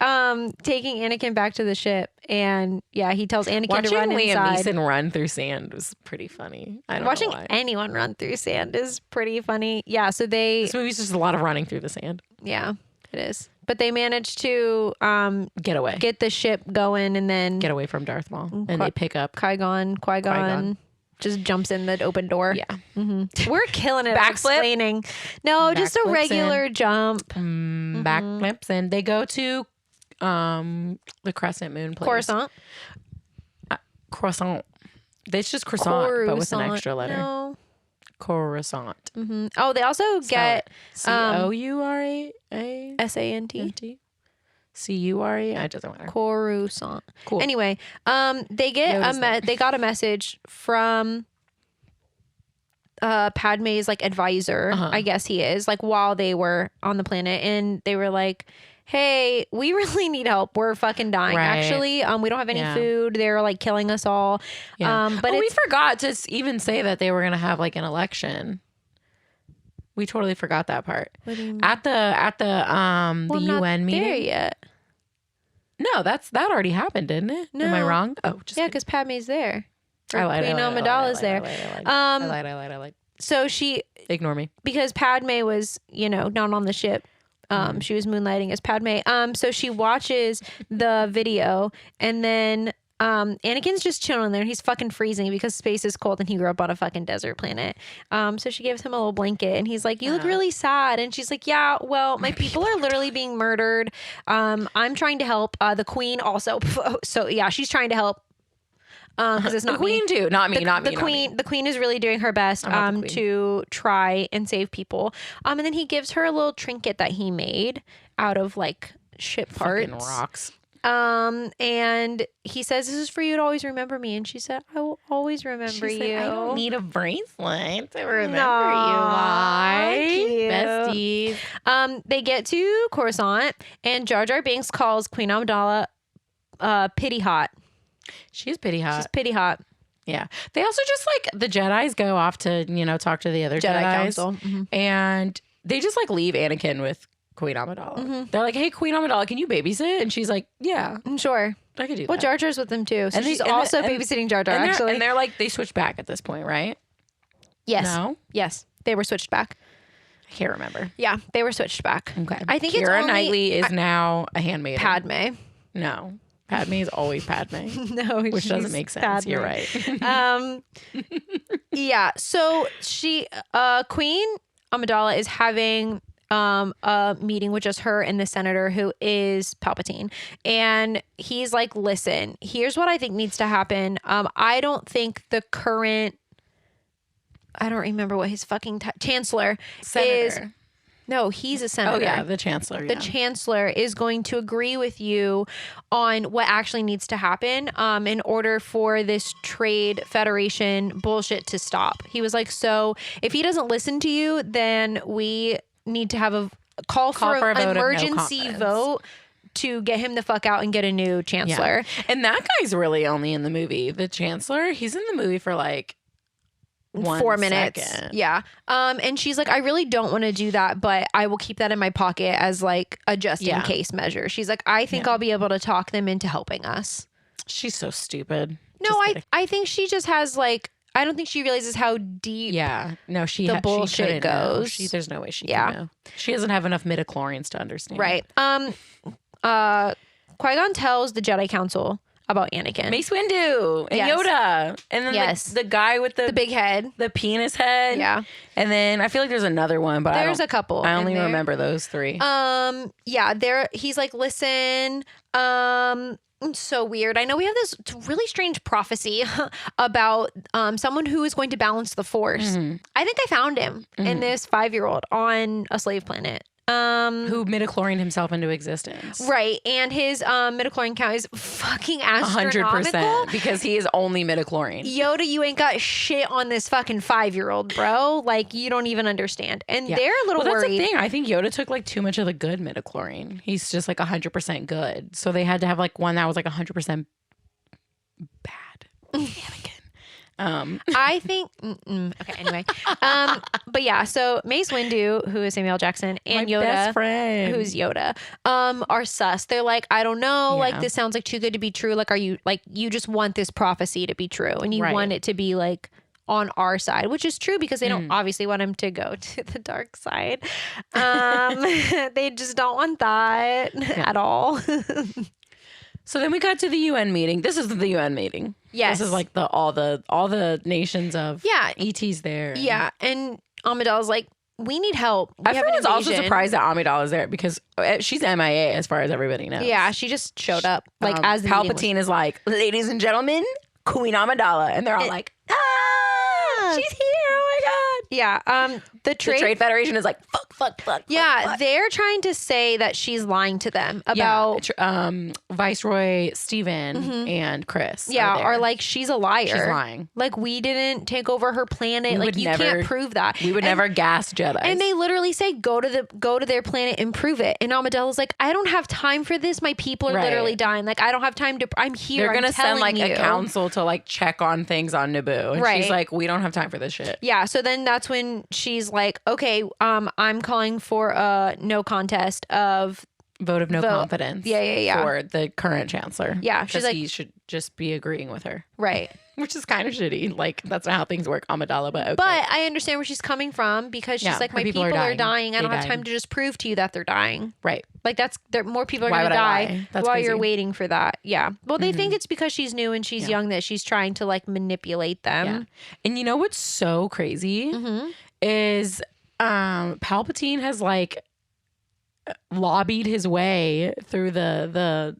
taking Anakin back to the ship, and yeah, he tells Anakin to run inside. Watching Liam Neeson run through sand was pretty funny. I don't know why. Anyone run through sand is pretty funny. Yeah, so this movie's just a lot of running through the sand. Yeah, it is. But they managed to get away, get the ship going, and then get away from Darth Maul, and they pick up Qui-Gon. Just jumps in the open door. Yeah. Mm-hmm. We're killing it. Backflip? No, just a regular jump. Backflips. And they go to the Crescent Moon place. Coruscant. Croissant. It's just croissant, but with an extra letter. No. Coruscant. Mm-hmm. Oh, they also get Courasant. Cure? It doesn't matter. Coruscant. Cool. Anyway, they get they got a message from Padme's like advisor, I guess he is, like while they were on the planet, and they were like, hey, we really need help. We're fucking dying. Right. Actually, we don't have any food. They're like killing us all. Yeah. But we forgot to even say that they were going to have like an election. We totally forgot that part. What do you mean? At the UN meeting. There yet? No, that already happened, didn't it? No. Am I wrong? Oh, just yeah, because Padme's there. I lied. Queen Amidala's there. I lied. So she Ignore me. because Padme was not on the ship. She was moonlighting as Padme. So she watches the video, and then Anakin's just chilling there. He's fucking freezing because space is cold and he grew up on a fucking desert planet. So she gives him a little blanket and he's like, you look really sad. And she's like, yeah, well, my people are literally being murdered. I'm trying to help. The queen also. So yeah, she's trying to help. Because it's not the queen too, not me. The queen is really doing her best to try and save people. And then he gives her a little trinket that he made out of like ship parts. Fucking rocks. And he says, this is for you to always remember me. And she said, I will always remember you. Said, I don't need a bracelet to remember you. Why? Cute. Besties. They get to Coruscant, and Jar Jar Binks calls Queen Amidala Pitty hot. She's pretty hot. She's Pitty hot. Yeah. They also just like the Jedis go off to, talk to the other Jedi Jedis. Council. Mm-hmm. And they just like leave Anakin with Queen Amidala. Mm-hmm. They're like, hey, Queen Amidala, can you babysit? And she's like, yeah, sure. I could do that. Well, Jar Jar's with them too. So and she's also babysitting Jar Jar, actually. And they're like, they switched back at this point, right? Yes. No? Yes. They were switched back. I can't remember. Yeah, they were switched back. Okay. I think Keira it's Knightley is now a handmaid. Padme. No. Padme is always Padme. No, which doesn't make sense. Padme. You're right. Yeah. So she, Queen Amidala is having a meeting with just her and the senator who is Palpatine, and he's like, "Listen, here's what I think needs to happen. I don't think the current, I don't remember what his fucking chancellor is." No, he's a senator. Oh, yeah, the chancellor. The chancellor is going to agree with you on what actually needs to happen in order for this trade federation bullshit to stop. He was like, so if he doesn't listen to you, then we need to have a call for an emergency vote to get him the fuck out and get a new chancellor. Yeah. And that guy's really only in the movie. The chancellor, he's in the movie for like 4 minutes. Second. Yeah. And she's like, I really don't want to do that, but I will keep that in my pocket as like a just in case measure. She's like, I think I'll be able to talk them into helping us. She's so stupid. No, I think she just has like, I don't think she realizes how deep no, the bullshit she goes. There's no way she can know. She doesn't have enough midichlorians to understand. Right. Qui-Gon tells the Jedi Council about Anakin. Mace Windu and Yoda. And then the guy with the big head. The penis head. Yeah. And then I feel like there's another one, but there's a couple. I only remember those three. He's like, listen, it's so weird. I know we have this really strange prophecy about someone who is going to balance the Force. Mm-hmm. I think I found him in this 5-year-old on a slave planet. Who midichlorianed himself into existence. Right. And his midichlorian count is fucking astronomical. 100%. Because he is only midichlorian. Yoda, you ain't got shit on this fucking 5-year-old, bro. Like, you don't even understand. And they're a little worried. That's the thing. I think Yoda took like too much of the good midichlorian. He's just like 100% good. So they had to have like one that was like 100% bad. Anakin. I think okay, anyway. But yeah, so Mace Windu, who is Samuel Jackson, and My Yoda, best friend, who's Yoda, are sus. They're like, I don't know, like this sounds like too good to be true. Like, are you like, you just want this prophecy to be true and you want it to be like on our side, which is true because they don't obviously want him to go to the dark side. They just don't want that at all. So then we got to the UN meeting. This is the UN meeting. Yes. This is like all the nations of ET's there. Yeah. And Amidala's like, we need help. Everyone's also surprised that Amidala is there because she's MIA as far as everybody knows. Yeah, she just showed up. Like as the Palpatine is like, ladies and gentlemen, Queen Amidala. And they're all like, she's here. Oh my God. Yeah. The Trade Federation is like, fuck. Yeah, fuck. They're trying to say that she's lying to them about Viceroy Stephen and Chris. Yeah, are like, she's a liar. She's lying. Like, we didn't take over her planet. Like, you can't prove that. We would never gas Jedi. And they literally say, go to their planet and prove it. And Amidala's like, I don't have time for this. My people are literally dying. Like, I don't have time to. I'm here. They're gonna send like a council to like check on things on Naboo. And she's like, we don't have time for this shit. Yeah. So then that's when she's like, okay, I'm calling for a no contest of vote of no confidence. Yeah. For the current chancellor. Yeah. She's like, he should just be agreeing with her. Right. which is kind of shitty. Like, that's not how things work, Amidala, but okay. But I understand where she's coming from because she's Yeah, like, her my people are dying. I They don't have died. time to just prove to you that they're dying. Right. Like, more people are Why going to would I die lie? That's while crazy. you're waiting for that. Yeah. Well, they think it's because she's new and she's young that she's trying to like manipulate them. Yeah. And you know what's so crazy is Palpatine has like lobbied his way through the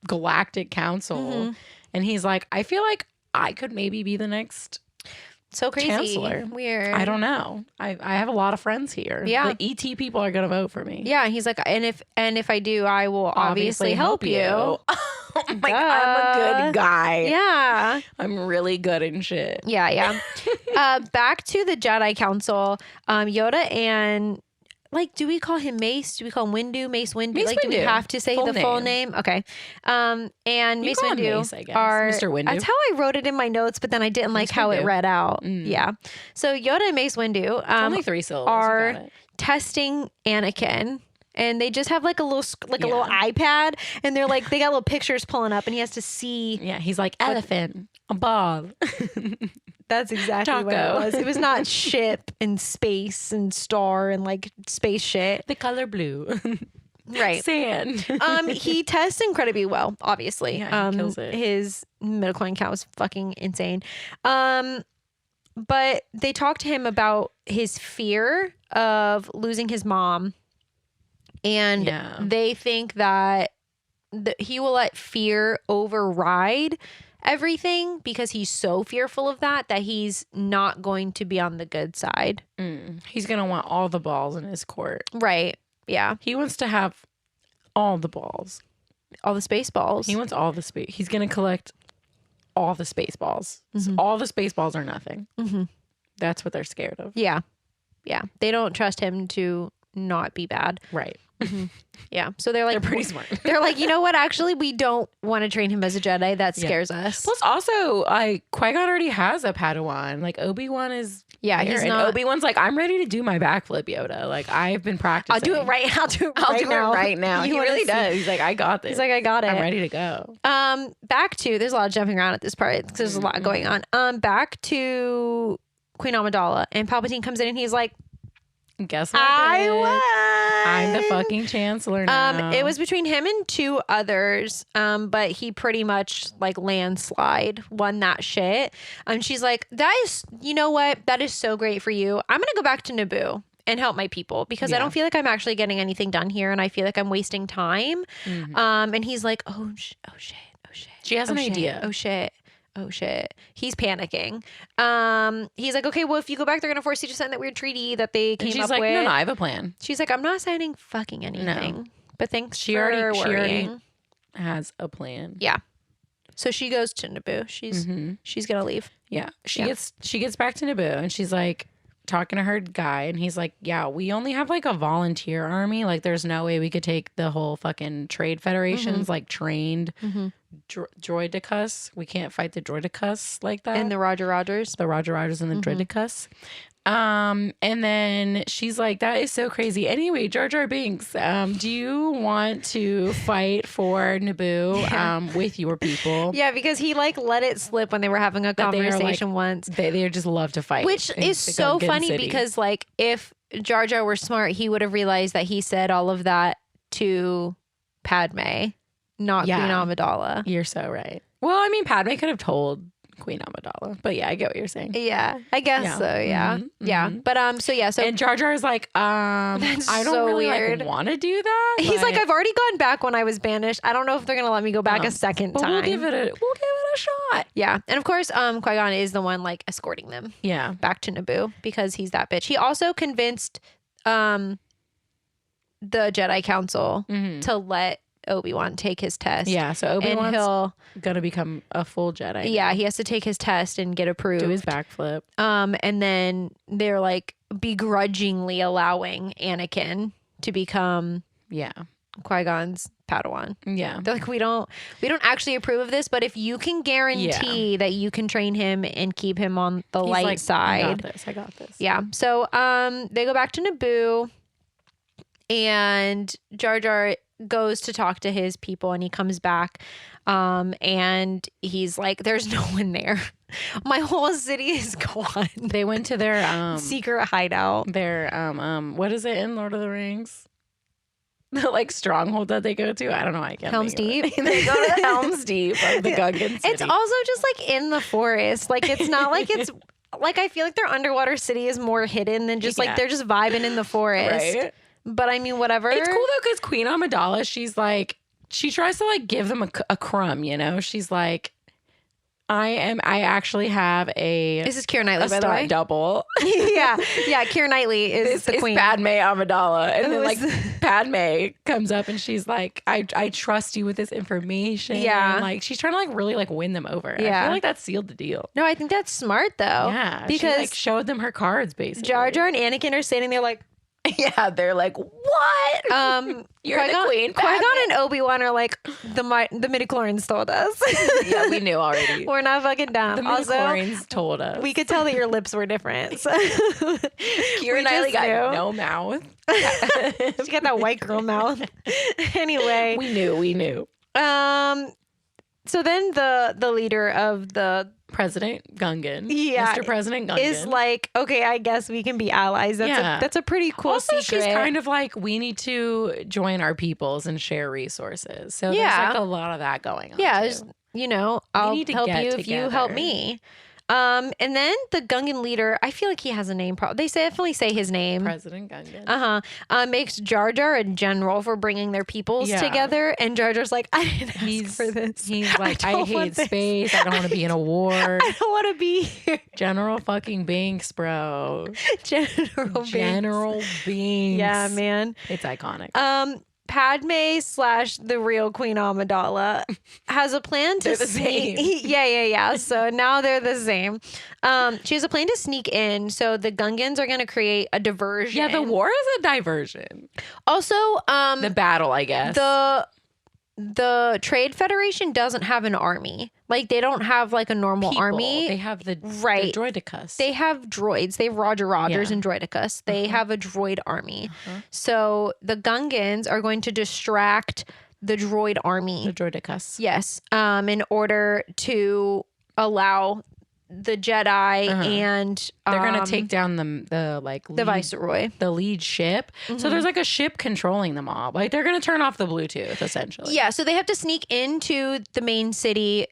Galactic Council, and he's like, I feel like I could maybe be the next So crazy. chancellor. Weird. I don't know. I have a lot of friends here. Yeah. The ET people are gonna vote for me. Yeah, and he's like, and if I do, I will obviously help you. Like, I'm a good guy. Yeah. I'm really good in shit. Yeah. Back to the Jedi Council. Yoda and do we call him Mace? Do we call him Windu? Mace Windu? Mace Do we Windu. have to say Full the full name? Okay. And Mace call him Windu Mace, I guess. are Mr. Windu. That's how I wrote it in my notes, but then I didn't like how it Windu. read out. Yeah. So Yoda and Mace Windu Only 3 syllables. You are got it. testing Anakin. And they just have like a little iPad, and they're like, they got little pictures pulling up, and he has to see. Yeah, he's like elephant, a ball. That's exactly what it Taco. was. It was not ship and space and star and like space shit. The color blue. Right. Sand. He tests incredibly well, obviously. Yeah, he kills it. His midichlorian count was fucking insane. But they talked to him about his fear of losing his mom. And Yeah. they think that he will let fear override everything because he's so fearful of that he's not going to be on the good side. He's going to want all the balls in his court. Right. Yeah. He wants to have all the balls. All the space balls. He wants all the space. He's going to collect all the space balls. So all the space balls are nothing. That's what they're scared of. Yeah. Yeah. They don't trust him to not be bad. Right. Yeah. So they're like, They're pretty smart. they're like, you know what? Actually, we don't want to train him as a Jedi. That scares us. Plus, also, Qui-Gon already has a Padawan. Like, Obi-Wan is Yeah, there, he's and not. Obi-Wan's like, I'm ready to do my backflip, Yoda. Like, I've been practicing. I'll do it right. I'll do it I'll right do now. it right now. You He wanna really see- does. He's like, I got this. He's like, I got it. I'm ready to go. Back to, there's a lot of jumping around at this part because there's a lot going on. Back to Queen Amidala, and Palpatine comes in and he's like, Guess what? I bitch? won. I'm the fucking chancellor now. It was between him and 2 others, but he pretty much like landslide won that shit. She's like, that is, you know what? That is so great for you. I'm gonna go back to Naboo and help my people because I don't feel like I'm actually getting anything done here, and I feel like I'm wasting time. And he's like, oh shit. She has an idea. Oh shit. He's panicking. He's like, okay, well, if you go back, they're going to force you to sign that weird treaty that they came And she's up like, with. no, I have a plan. She's like, I'm not signing fucking anything. But thanks She for already worrying. has a plan. Yeah. So she goes to Naboo. She's going to leave. Yeah. She gets back to Naboo, and she's like talking to her guy, and he's like, yeah, we only have like a volunteer army. Like, there's no way we could take the whole fucking trade federations like trained droidicus. We can't fight the droidicus like that. And the Roger Rogers. The Roger Rogers and the droidicus. And then she's like, that is so crazy. Anyway, Jar Jar Binks, do you want to fight for Naboo with your people? Yeah, because he like let it slip when they were having a That they are, conversation once. They just love to fight. Which and is to go so get in funny city. because like if Jar Jar were smart, he would have realized that he said all of that to Padme, not Yeah. Queen Amidala. You're so right. Well, I mean, Padme could have told Queen Amidala, but yeah, I get what you're saying. Yeah, I guess Yeah. so. Yeah, yeah. But so And Jar Jar is like, I don't so really weird. like want to do that. he's like, but- I've already gone back when I was banished. I don't know if they're gonna let me go back a second but time. we'll give it a shot. Yeah, and of course, Qui-Gon is the one like escorting them Yeah. back to Naboo because he's that bitch. He also convinced the Jedi Council to let Obi-Wan take his test. Yeah. So and Obi-Wan's he'll gonna become a full Jedi. yeah, he has to take his test and get approved. Do his backflip. And then they're like begrudgingly allowing Anakin to become Yeah. Qui-Gon's Padawan. Yeah. They're like, we don't actually approve of this, but if you can guarantee that you can train him and keep him on the He's light like, side. I got this. Yeah. So they go back to Naboo, and Jar Jar goes to talk to his people and he comes back and he's like, there's no one there. My whole city is gone. They went to their secret hideout. Their what is it in Lord of the Rings? The like stronghold that they go to. I don't know. I can't. Helm's Deep. They go to the Helm's Deep of the Gungan city. It's also just like in the forest. Like it's not like it's like I feel like their underwater city is more hidden than just like they're just vibing in the forest. Right. But I mean, whatever. It's cool though because Queen Amidala, she's like, she tries to like give them a crumb. You know, she's like, I actually have a. This is Keira Knightley, by the way. Double. yeah. Keira Knightley is the queen. Padme Amidala, and then like Padme comes up and she's like, I trust you with this information. Yeah. And, like she's trying to like really like win them over. Yeah. I feel like that sealed the deal. No, I think that's smart though. Yeah. Because she like showed them her cards basically. Jar Jar and Anakin are standing there like. Yeah, they're like, what? You're the queen. Qui-Gon and Obi-Wan are like, the midichlorians told us. Yeah, we knew already. We're not fucking dumb. The midichlorians told us. We could tell that your lips were different. So Keira Knightley got no mouth. She got that white girl mouth. Anyway. We knew. So then the leader of the President Gungan, Mr. President Gungan, is like, okay, I guess we can be allies. That's a pretty cool also, secret. She's kind of like, we need to join our peoples and share resources. So there's like a lot of that going on. Yeah, too. I'll help you if you help me. And then the Gungan leader, I feel like he has a name problem. They definitely say his name. President Gungan. Makes Jar Jar a general for bringing their peoples together. And Jar Jar's like, I didn't ask for this. He's like, I hate space. I don't want to be in a war. I don't want to be here. General fucking Binks, bro. General Binks. Yeah, man. It's iconic. Padme / the real Queen Amidala has a plan to sneak. Yeah. So now they're the same. She has a plan to sneak in. So the Gungans are going to create a diversion. Yeah, the war is a diversion. Also, the battle, I guess. The Trade Federation doesn't have an army. Like, they don't have, like, a normal army. They have the droidicus. They have droids. They have Roger Rogers and droidicus. They have a droid army. So the Gungans are going to distract the droid army. The droidicus. Yes. In order to allow the Jedi and they're gonna take down the Viceroy, the lead ship. So there's like a ship controlling them all. Like they're gonna turn off the Bluetooth essentially. Yeah, so they have to sneak into the main city,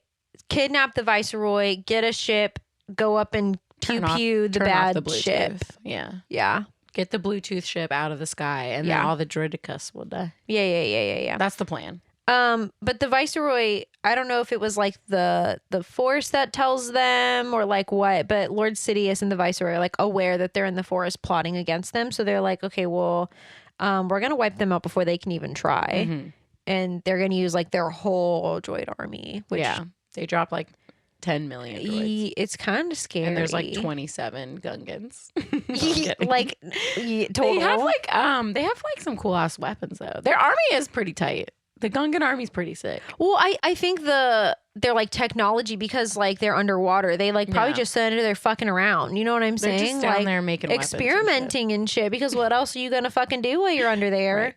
kidnap the Viceroy, get a ship, go up and pew the bad ship. Yeah. Get the Bluetooth ship out of the sky, and then all the droidicus will die. Yeah. That's the plan. But the Viceroy, I don't know if it was like the Force that tells them or like what, but Lord Sidious and the Viceroy are like aware that they're in the forest plotting against them. So they're like, okay, well, we're going to wipe them out before they can even try. And they're going to use like their whole droid army. Which they drop like 10 million droids. It's kind of scary. And there's like 27 Gungans. Total. They have like some cool ass weapons though. Their army is pretty tight. The Gungan army's pretty sick. Well, I think they're like technology because like they're underwater. They like probably just sit there fucking around. You know what I'm saying? They're just down there making experimenting and shit. Because what else are you gonna fucking do while you're under there?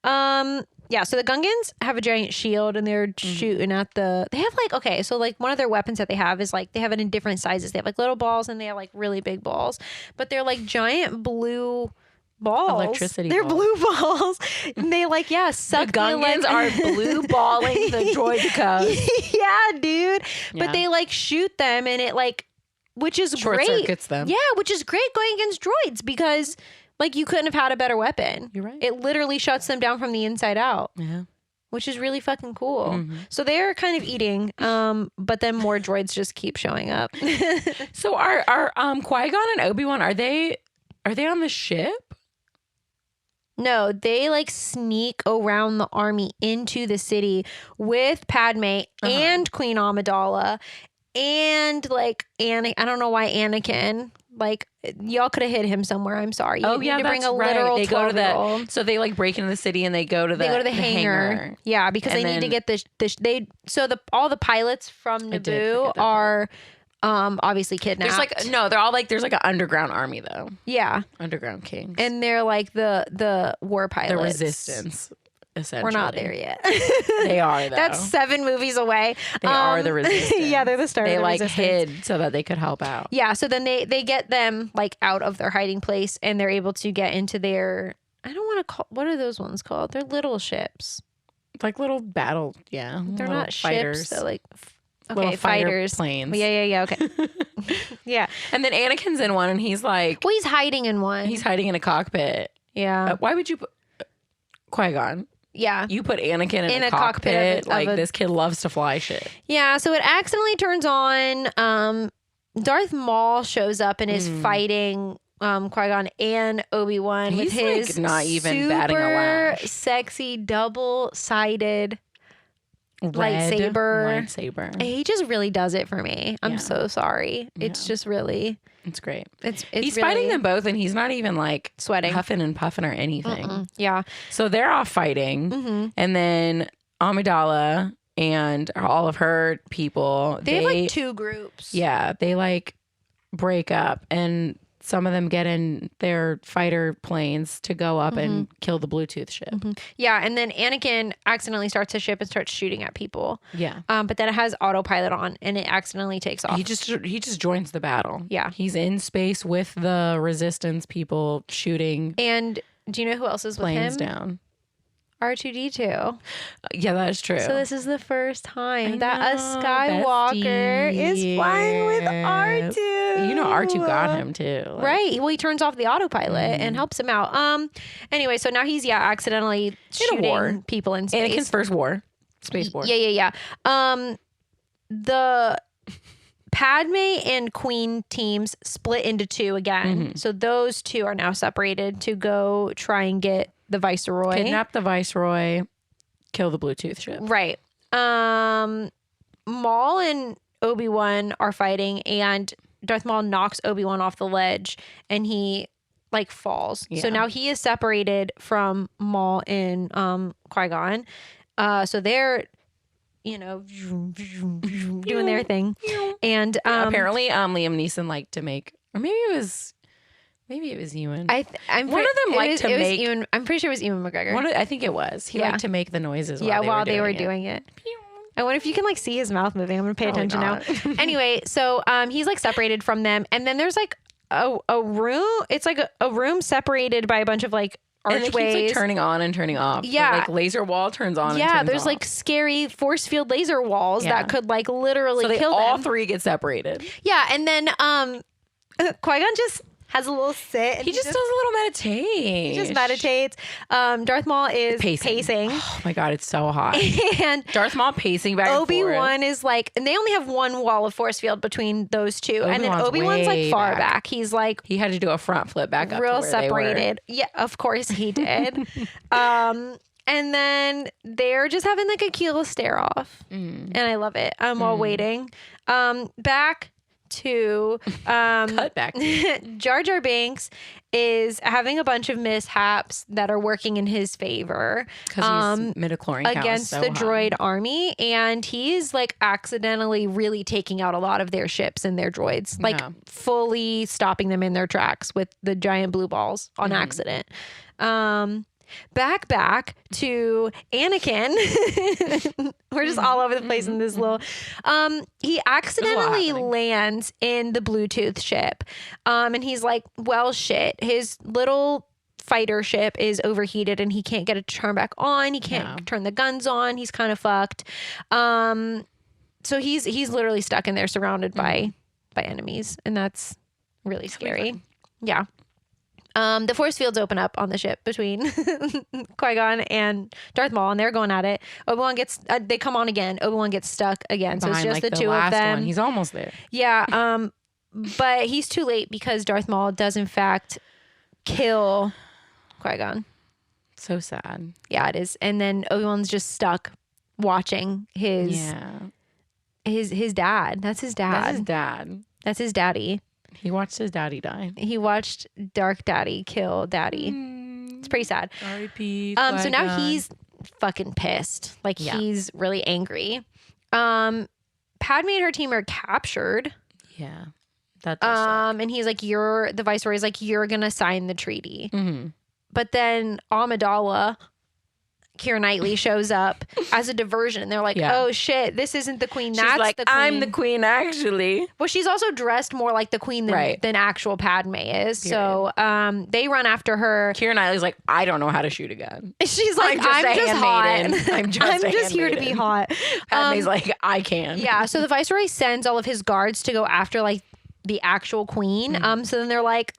Right. Yeah. So the Gungans have a giant shield and they're shooting at the. They have like so like one of their weapons that they have is like they have it in different sizes. They have like little balls and they have like really big balls, but they're like giant blue balls. Electricity They're balls. blue balls. And they like, suck the Gungans are blue balling the droidicus. Yeah, dude. But they like shoot them and it like, which is short great. Circuits them. Yeah, which is great going against droids because like you couldn't have had a better weapon. You're right. It literally shuts them down from the inside out. Yeah. Which is really fucking cool. So they're kind of eating, but then more droids just keep showing up. So are Qui-Gon and Obi-Wan, are they on the ship? No, they like sneak around the army into the city with Padme and Queen Amidala and like I don't know why Anakin. Like y'all could have hid him somewhere. I'm sorry. You need to bring a literal They go to 12-year-old. So they like break into the city and they go to the hangar. Yeah, because they need to get all the pilots from Naboo are obviously kidnapped. There's like an underground army though. Yeah. Underground kings. And they're like the war pilots. The resistance. essentially. We're not there yet. They are, though. That's 7 movies away. They are the resistance. Yeah, they're the start of the resistance. hid so that they could help out. Yeah, so then they get them like out of their hiding place and they're able to get into their, I don't want to call, what are those ones called? They're little ships. Like little battle, yeah. They're little not fighters. ships. They're like, Little fighters. planes. Yeah. Okay. Yeah. And then Anakin's in one and he's like, Well, he's hiding in one. he's hiding in a cockpit. Yeah. Why would you put Qui-Gon? Yeah. You put Anakin in a cockpit. This kid loves to fly shit. Yeah. So it accidentally turns on. Darth Maul shows up and is fighting Qui-Gon and Obi-Wan with his not even batting a lash. Sexy double-sided Red lightsaber. He just really does it for me. I'm so sorry. It's just really. It's great. It's he's really fighting them both and he's not even like sweating, huffing and puffing or anything. Yeah. So they're off fighting, and then Amidala and all of her people. They have like 2 groups. Yeah, they like break up and some of them get in their fighter planes to go up and kill the Bluetooth ship. Yeah, and then Anakin accidentally starts the ship and starts shooting at people. Yeah. But then it has autopilot on and it accidentally takes off. He just joins the battle. Yeah. He's in space with the resistance people And do you know who else is with planes him? down. R2-D2. Yeah, that is true. So this is the first time that a Skywalker is flying with R2. You know R2 got him too. Right. Well, he turns off the autopilot and helps him out. Anyway, so now he's accidentally shooting people in space. Anakin's first war. Space war. Yeah. The Padme and Queen teams split into 2 again. So those 2 are now separated to go try and get the Viceroy. Kidnap the Viceroy, kill the Bluetooth ship. Right. Maul and Obi-Wan are fighting and Darth Maul knocks Obi-Wan off the ledge and he like falls. Yeah. So now he is separated from Maul and Qui-Gon. So they're doing their thing. And apparently Liam Neeson liked to make, or maybe it was Ewan. I'm one of them liked to make. Ewan, I'm pretty sure it was Ewan McGregor. I think it was. He liked to make the noises. While they were doing it. I wonder if you can like see his mouth moving. I'm gonna pay attention now. Anyway, so he's like separated from them, and then there's like a room. It's like a room separated by a bunch of like archways. And it keeps like turning on and turning off. Yeah, the, like laser wall turns on. Yeah, and turns there's off. like scary force field laser walls that could like literally kill them. All 3 get separated. Yeah, and then Qui-Gon just has a little sit. And he just does a little meditation. He just meditates. Darth Maul is pacing. Oh my God, it's so hot. And Darth Maul pacing back and forth. Obi-Wan is like, and they only have 1 wall of force field between those 2. And then Obi-Wan's like far back. He's like, he had to do a front flip back up real to where separated. Yeah, of course he did. And then they're just having like a cute stare off. And I love it. While waiting. Back to cut back. Jar Jar Binks is having a bunch of mishaps that are working in his favor because he's midichlorian against the droid army, and he's like accidentally really taking out a lot of their ships and their droids, like fully stopping them in their tracks with the giant blue balls on accident. Back to Anakin. We're just all over the place in this little. He accidentally lands in the Bluetooth ship. And he's like, well, shit. His little fighter ship is overheated and he can't get it to turn back on. He can't turn the guns on. He's kind of fucked. So he's literally stuck in there surrounded by enemies. And that's really scary. Yeah. The force fields open up on the ship between Qui-Gon and Darth Maul, and they're going at it. Obi-Wan gets, they come on again. Obi-Wan gets stuck again. So it's just the 2 of them. One. He's almost there. Yeah. But he's too late because Darth Maul does in fact kill Qui-Gon. So sad. Yeah, it is. And then Obi-Wan's just stuck watching his dad. That's his dad. That's his dad. That's his daddy. He watched his daddy die. He watched Dark Daddy kill Daddy. It's pretty sad. R.I.P. So now he's fucking pissed. Like he's really angry. Padme and her team are captured. Yeah. That does suck. And he's like, the Viceroy is like, you're gonna sign the treaty. Mm-hmm. But then Amidala Keira Knightley shows up as a diversion. They're like, oh shit, this isn't the queen. That's like, the queen. I'm the queen, actually. Well, she's also dressed more like the queen than actual Padme is. Period. So they run after her. Keira Knightley's like, I don't know how to shoot a gun. She's like, I'm just hot. I'm just here to be hot. Padme's like, I can. Yeah. So the Viceroy sends all of his guards to go after like the actual queen. So then they're like,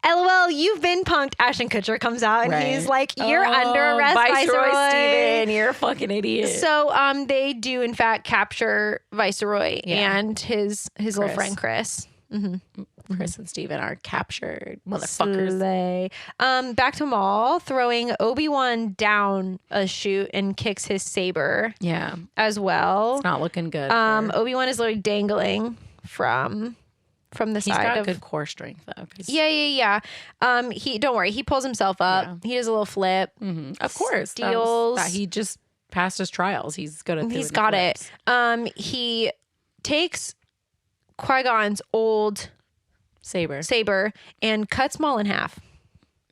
LOL, you've been punked. Ashton Kutcher comes out and he's like, you're under arrest, Viceroy. Steven, you're a fucking idiot. So they do in fact capture Viceroy and his little friend Chris. Chris and Steven are captured, motherfuckers. Slay. Back to Maul, throwing Obi-Wan down a chute and kicks his saber. Yeah. As well. It's not looking good. Obi-Wan is literally dangling from the He's side got good core strength though. Yeah. Don't worry. He pulls himself up. Yeah. He does a little flip. Of course. Steals. He just passed his trials. He's good at. He's got it. He takes Qui-Gon's old saber and cuts Maul in half.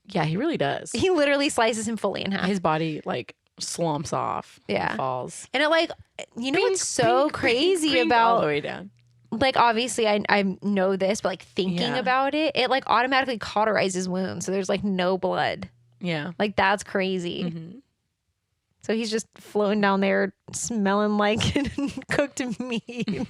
Yeah, he really does. He literally slices him fully in half. His body like slumps off. Yeah, and falls. And it like what's so crazy about all the way down. Like obviously I know this, but like thinking about it, it like automatically cauterizes wounds, so there's like no blood. Yeah, like that's crazy. So he's just floating down there, smelling like cooked meat.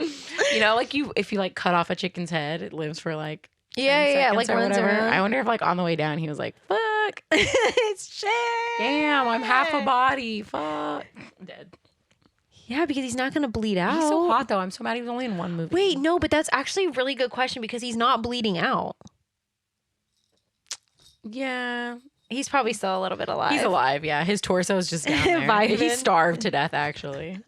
Like if you like cut off a chicken's head, it lives for like like or runs whatever. around. I wonder if like on the way down he was like, "Fuck, it's shit. Damn, I'm half a body. Fuck, I'm dead." Yeah, because he's not gonna bleed out. He's so hot though. I'm so mad he was only in one movie. Wait, no, but that's actually a really good question because he's not bleeding out. Yeah. He's probably still a little bit alive. He's alive, yeah. His torso is just down there. He starved to death, actually.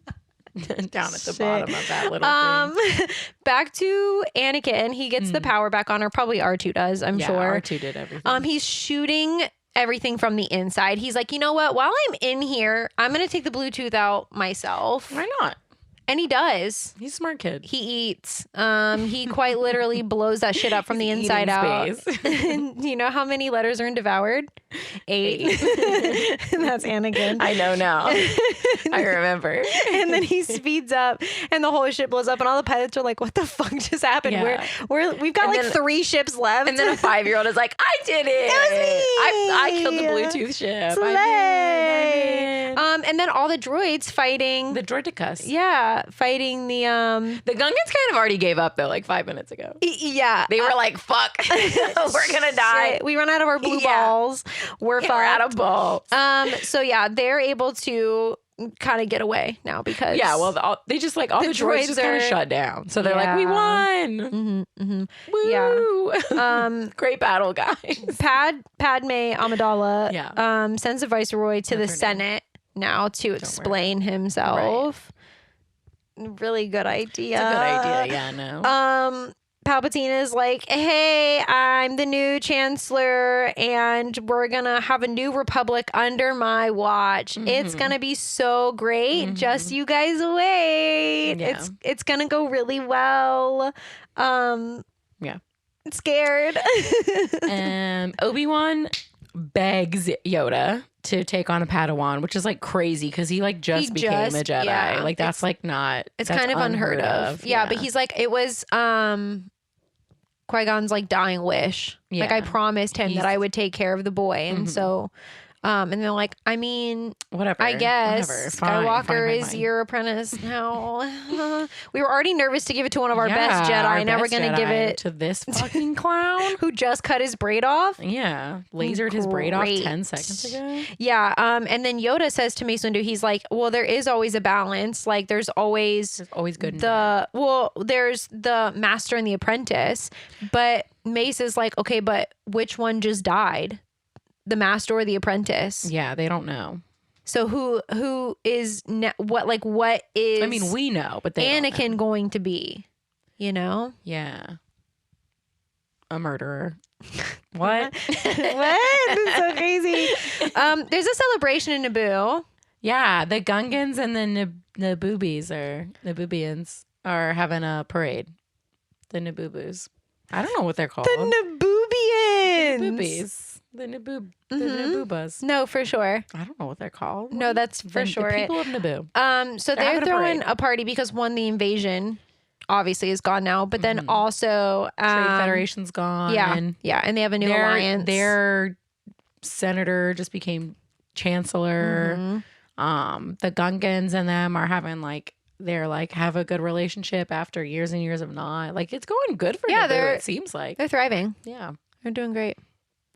Down at the bottom of that little thing. Back to Anakin. He gets the power back on her. Probably R2 does, I'm sure. R2 did everything. He's shooting everything from the inside. He's like, you know what? While I'm in here, I'm going to take the Bluetooth out myself. Why not? And he does. He's a smart kid. He eats. He quite literally blows that shit up from the inside out. And you know how many letters are in devoured? 8. That's Anakin. I know now. I remember. And then he speeds up and the whole ship blows up and all the pilots are like, what the fuck just happened? Yeah. We've got like 3 ships left. And then a 5-year-old is like, I did it. It was me. I killed the Bluetooth ship. Slay. I did. And then all the droids fighting. The droidicus. Yeah. Fighting the The Gungans kind of already gave up though, like 5 minutes ago. Yeah. They were like, fuck. We're gonna die. Shit. We run out of our blue balls. We're out of balls. So yeah, they're able to kind of get away now because they just like all the droids just kind of shut down. So they're like, we won. Woo. Yeah. Great battle, guys. Padme Amidala sends the Viceroy to the Senate now to explain himself. Right. Really good idea. It's a good idea. Yeah, no. Palpatine is like, hey, I'm the new chancellor and we're gonna have a new republic under my watch. It's gonna be so great. Just you guys wait. Yeah. It's gonna go really well. Scared. Obi-Wan begs Yoda to take on a Padawan, which is like crazy because he like just became a Jedi. Yeah. Like that's like not. It's kind of unheard of. Yeah, but he's like, it was Qui-Gon's like dying wish. Yeah. Like I promised him that I would take care of the boy, and so. And they're like, I mean, whatever. I guess Skywalker is your apprentice now. We were already nervous to give it to one of our best Jedi. Now we're going to give it to this fucking clown who just cut his braid off. Yeah. Lasered his braid off 10 seconds ago. Yeah. And then Yoda says to Mace Windu, he's like, well, there is always a balance. Like there's always good. There's the master and the apprentice. But Mace is like, okay, but which one just died? The master or the apprentice? Yeah, they don't know. So who is what is? I mean, we know, but Anakin going to be? You know? Yeah. A murderer. What? What? It's so crazy. There's a celebration in Naboo. Yeah, the Gungans and the Naboobians are having a parade. The Naboobos. I don't know what they're called. The Naboobians. Naboobies. The Naboobas. No, for sure. I don't know what they're called. No, that's for sure. The people of Naboo. So They're they're having a throwing parade. a party because one, the invasion obviously is gone now, but then also Trade Federation's gone. Yeah, and they have a new alliance. Their senator just became chancellor. The Gungans and them are having they're have a good relationship after years and years of not. It's going good for Naboo, it seems like. They're thriving. Yeah. They're doing great.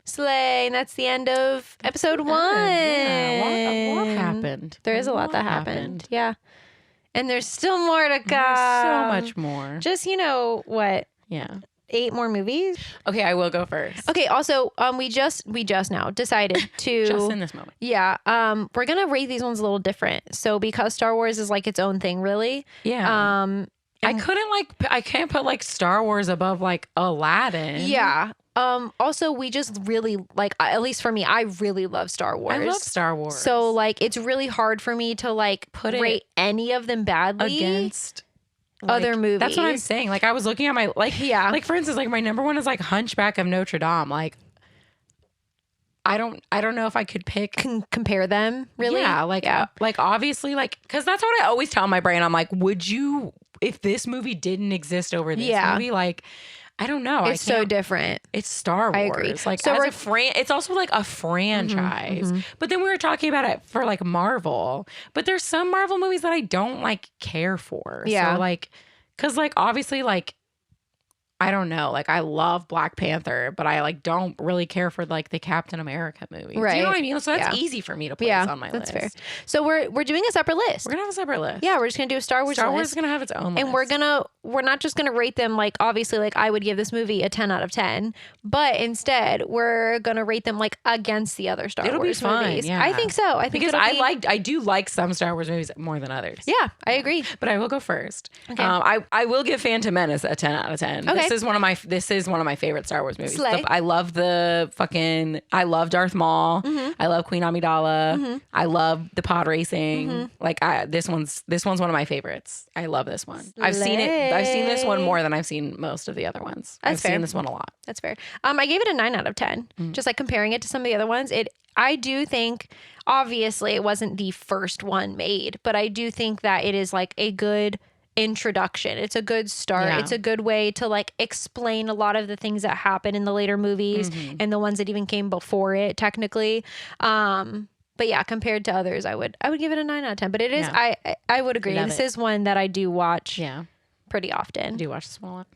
Slay, and that's the end of episode 1. Yeah, a lot happened. There is a lot that happened. Yeah. And there's still more to come. There's so much more. Just, what? Yeah. 8 more movies? Okay, I will go first. Okay, also, we just now decided to Just in this moment. Yeah. We're gonna rate these ones a little different. So because Star Wars is its own thing, really. Yeah. I can't put Star Wars above Aladdin. Yeah. Also, we just really at least for me, I really love Star Wars. I love Star Wars. So it's really hard for me to put rate any of them badly against other movies. That's what I'm saying. I was looking at my for instance, my number one is Hunchback of Notre Dame. I don't know if I could pick compare them really. Yeah, obviously because that's what I always tell my brain. I'm would you, if this movie didn't exist over this movie, I don't know. It's so different. It's Star Wars. I agree. So as it's also a franchise. But then we were talking about it for Marvel. But there's some Marvel movies that I don't care for. Yeah. So because obviously I don't know. I love Black Panther, but I don't really care for the Captain America movie. Right. Do you know what I mean? So that's easy for me to place on my list. That's fair. So we're doing a separate list. We're gonna have a separate list. Yeah, we're just gonna do a Star Wars. Star Wars list. is gonna have its own list. And we're not just gonna rate them obviously I would give this movie a 10 out of 10, but instead we're gonna rate them against the other Star Wars be fun, movies. yeah. I think so. I think because I do like some Star Wars movies more than others. Yeah, I agree. But I will go first. Okay. I will give Phantom Menace a 10 out of 10. Okay. This is one of my favorite Star Wars movies. Slay. I love I love Darth Maul. I love Queen Amidala. I love the pod racing. This one's one of my favorites. I love this one. I've seen this one more than I've seen most of the other ones. I've seen this one a lot. That's fair. I gave it a 9 out of 10. Just comparing it to some of the other ones. I do think, obviously, it wasn't the first one made, but I do think that it is a good introduction. It's a good start. Yeah. It's a good way to explain a lot of the things that happen in the later movies and the ones that even came before it, technically. But yeah, compared to others, I would give it a 9 out of 10. But it is, I would agree. This is one that I do watch pretty often. Do you watch this one a lot?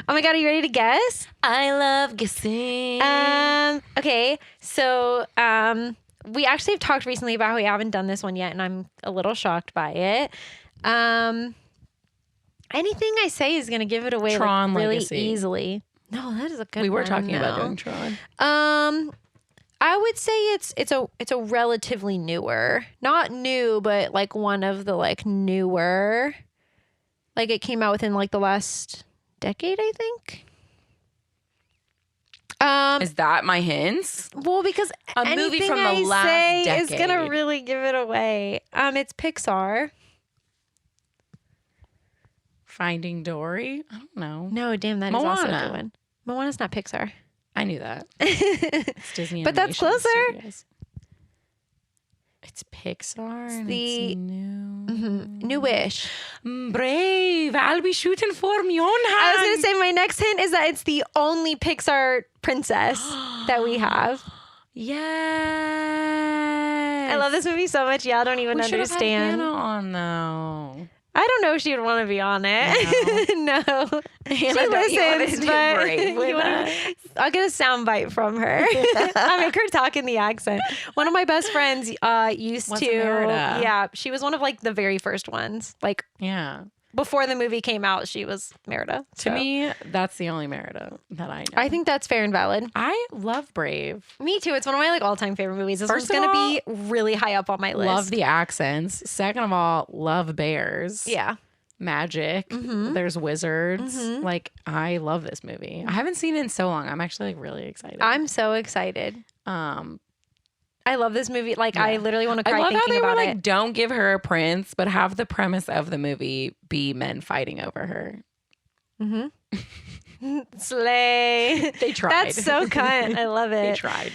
Oh my God, are you ready to guess? I love guessing. Okay, so we actually have talked recently about how we haven't done this one yet, and I'm a little shocked by it. Anything I say is gonna give it away Tron really Legacy. easily. No, that is a good one. We were talking about doing Tron. I would say it's a relatively newer, not new, but one of the newer. It came out within the last decade, I think. Is that my hints? Well, because A movie anything from the I last say decade. is gonna really give it away. It's Pixar. Finding Dory? I don't know. No, damn, that is also a Moana. good one. Moana's not Pixar. I knew that. It's Disney But that's Animation closer. Studios. It's Pixar. And the- it's new. Newish. Brave. I'll be shooting for Mjolnir. I was gonna say my next hint is that it's the only Pixar princess that we have. Yes. I love this movie so much. Y'all don't even We should have had understand. Hannah on though. I don't know if she would want to be on it. No. She Hannah, don't you wanna listens, do but Brave with us? I'll get a sound bite from her. I'll make her talk in the accent. One of my best friends used What's to. Merida? Yeah, she was one of the very first ones. Yeah. Before the movie came out, she was Merida. To me, that's the only Merida that I know. I think that's fair and valid. I love Brave. Me too. It's one of my all-time favorite movies. This First one's of gonna be really high up on my list. Love the accents. Second of all, love bears. Yeah. Magic. There's wizards. I love this movie. I haven't seen it in so long. I'm actually really excited. I'm so excited. I love this movie. I literally want to cry I love how thinking they were about it. don't give her a prince, but have the premise of the movie be men fighting over her. Slay. They tried. That's so cunt. I love it. They tried.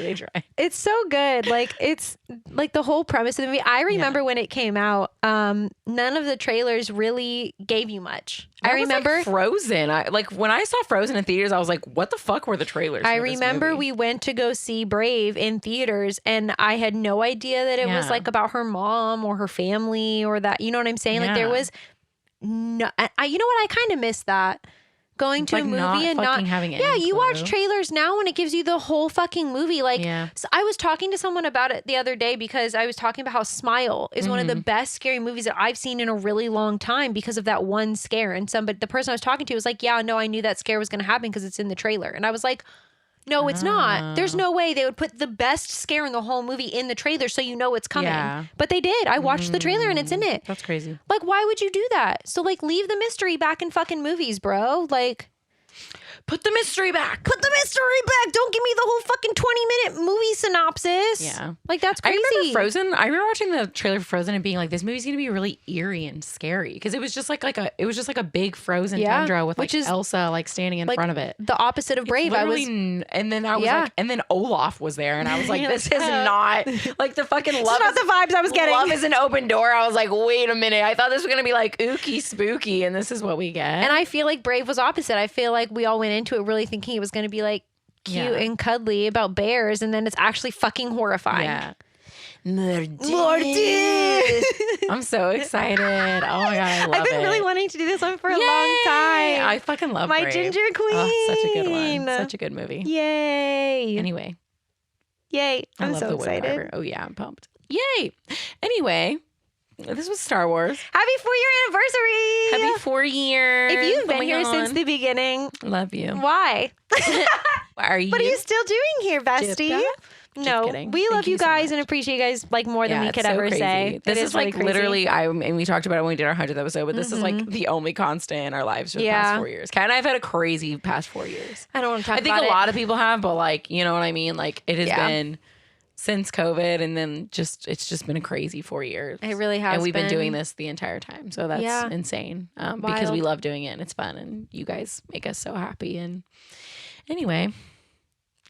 It's so good. Like, it's like the whole premise of the movie. I remember when it came out, none of the trailers really gave you much. That I remember was like Frozen. When I saw Frozen in theaters, I was like, what the fuck were the trailers? I for this remember movie? we went to go see Brave in theaters, and I had no idea that it was Yeah. like about her mom or her family or that, you know what I'm saying? Like, there Yeah. was no, you know what? I kind of miss that. Going to Like a movie not and fucking not having any yeah, you watch clue. trailers now and it gives you the whole fucking movie. Like, Yeah. so I was talking to someone about it the other day because I was talking about how Smile is one of the best scary movies that I've seen in a really long time because of that one scare. And the person I was talking to was like, "Yeah, no, I knew that scare was going to happen because it's in the trailer." And I was like, "No, it's not. There's no way they would put the best scare in the whole movie in the trailer so you know it's coming." Yeah. But they did. I watched the trailer and it's in it. That's crazy. Like, why would you do that? So, like, leave the mystery back in fucking movies, bro. Like, Put the mystery back. put the mystery back. Don't give me the whole fucking 20-minute movie synopsis. Yeah. Like, that's I crazy. remember Frozen. I remember watching the trailer for Frozen and being like, "This movie's gonna be really eerie and scary," because it was just like a big frozen Yeah, tundra with which like is, Elsa like standing in like, front of it. the opposite of Brave. And then I was Yeah. like, and then Olaf was there, and I was like, You're this like, is not like the fucking love. not the vibes I was getting. Love is an open door. I was like, wait a minute. I thought this was gonna be like ooky spooky, and this is what we get. And I feel like Brave was opposite. I feel like we all went into it really thinking it was going to be like cute Yeah. and cuddly about bears, and then it's actually fucking horrifying. yeah. Mortis. I'm so excited. Oh my god, I love I've been it. really wanting to do this one for a Yay! long time. I fucking love My Brave. ginger queen. Oh, such a good one. Such a good movie. Yay. Anyway, Yay. I I'm love so the Wood excited. Barber. Oh yeah, I'm pumped. Yay. Anyway, this was Star Wars. Happy 4-year anniversary. Happy 4 years. If you've Oh been my here since God. the beginning, Love you. why? Are you? What are you still doing here, bestie? Jipta? No, kidding. we Thank love you you so guys much. and appreciate you guys like more than we it's could so ever crazy. say. This It is really like crazy. literally, and we talked about it when we did our 100th episode, but this is like the only constant in our lives for the past 4 years. Kat and I have had a crazy past 4 years. I don't want to talk I think about a it. lot of people have, but like, you know what I mean? Like it has Yeah. been since COVID, and then it's just been a crazy 4 years. It really has And we've been doing been. this the entire time. So that's Yeah. insane because we Wild. love doing it and it's fun and you guys make us so happy. And anyway,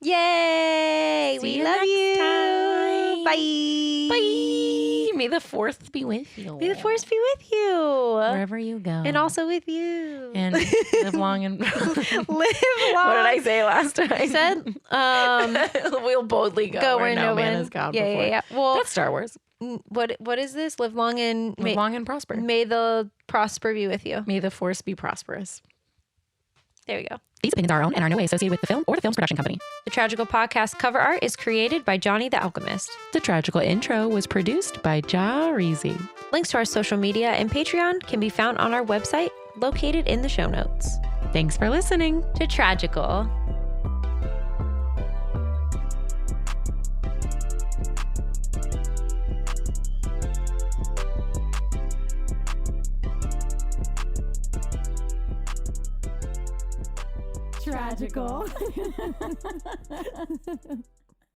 Yay! See We you love next you. time. Bye. bye. May the 4th be with you. May the force be with you. Wherever you go. And also with you. And live long and live long. What did I say last time? I said, we'll boldly go, where no man has gone before. Yeah. Well, That's Star Wars. what is this? Live long and Live long and prosper. may the prosper be with you. May the force be prosperous. There we go. These opinions are our own and are in no way associated with the film or the film's production company. The Tragical Podcast cover art is created by Johnny the Alchemist. The Tragical intro was produced by Ja Reezy. Links to our social media and Patreon can be found on our website, located in the show notes. Thanks for listening. To Tragical. Tragical.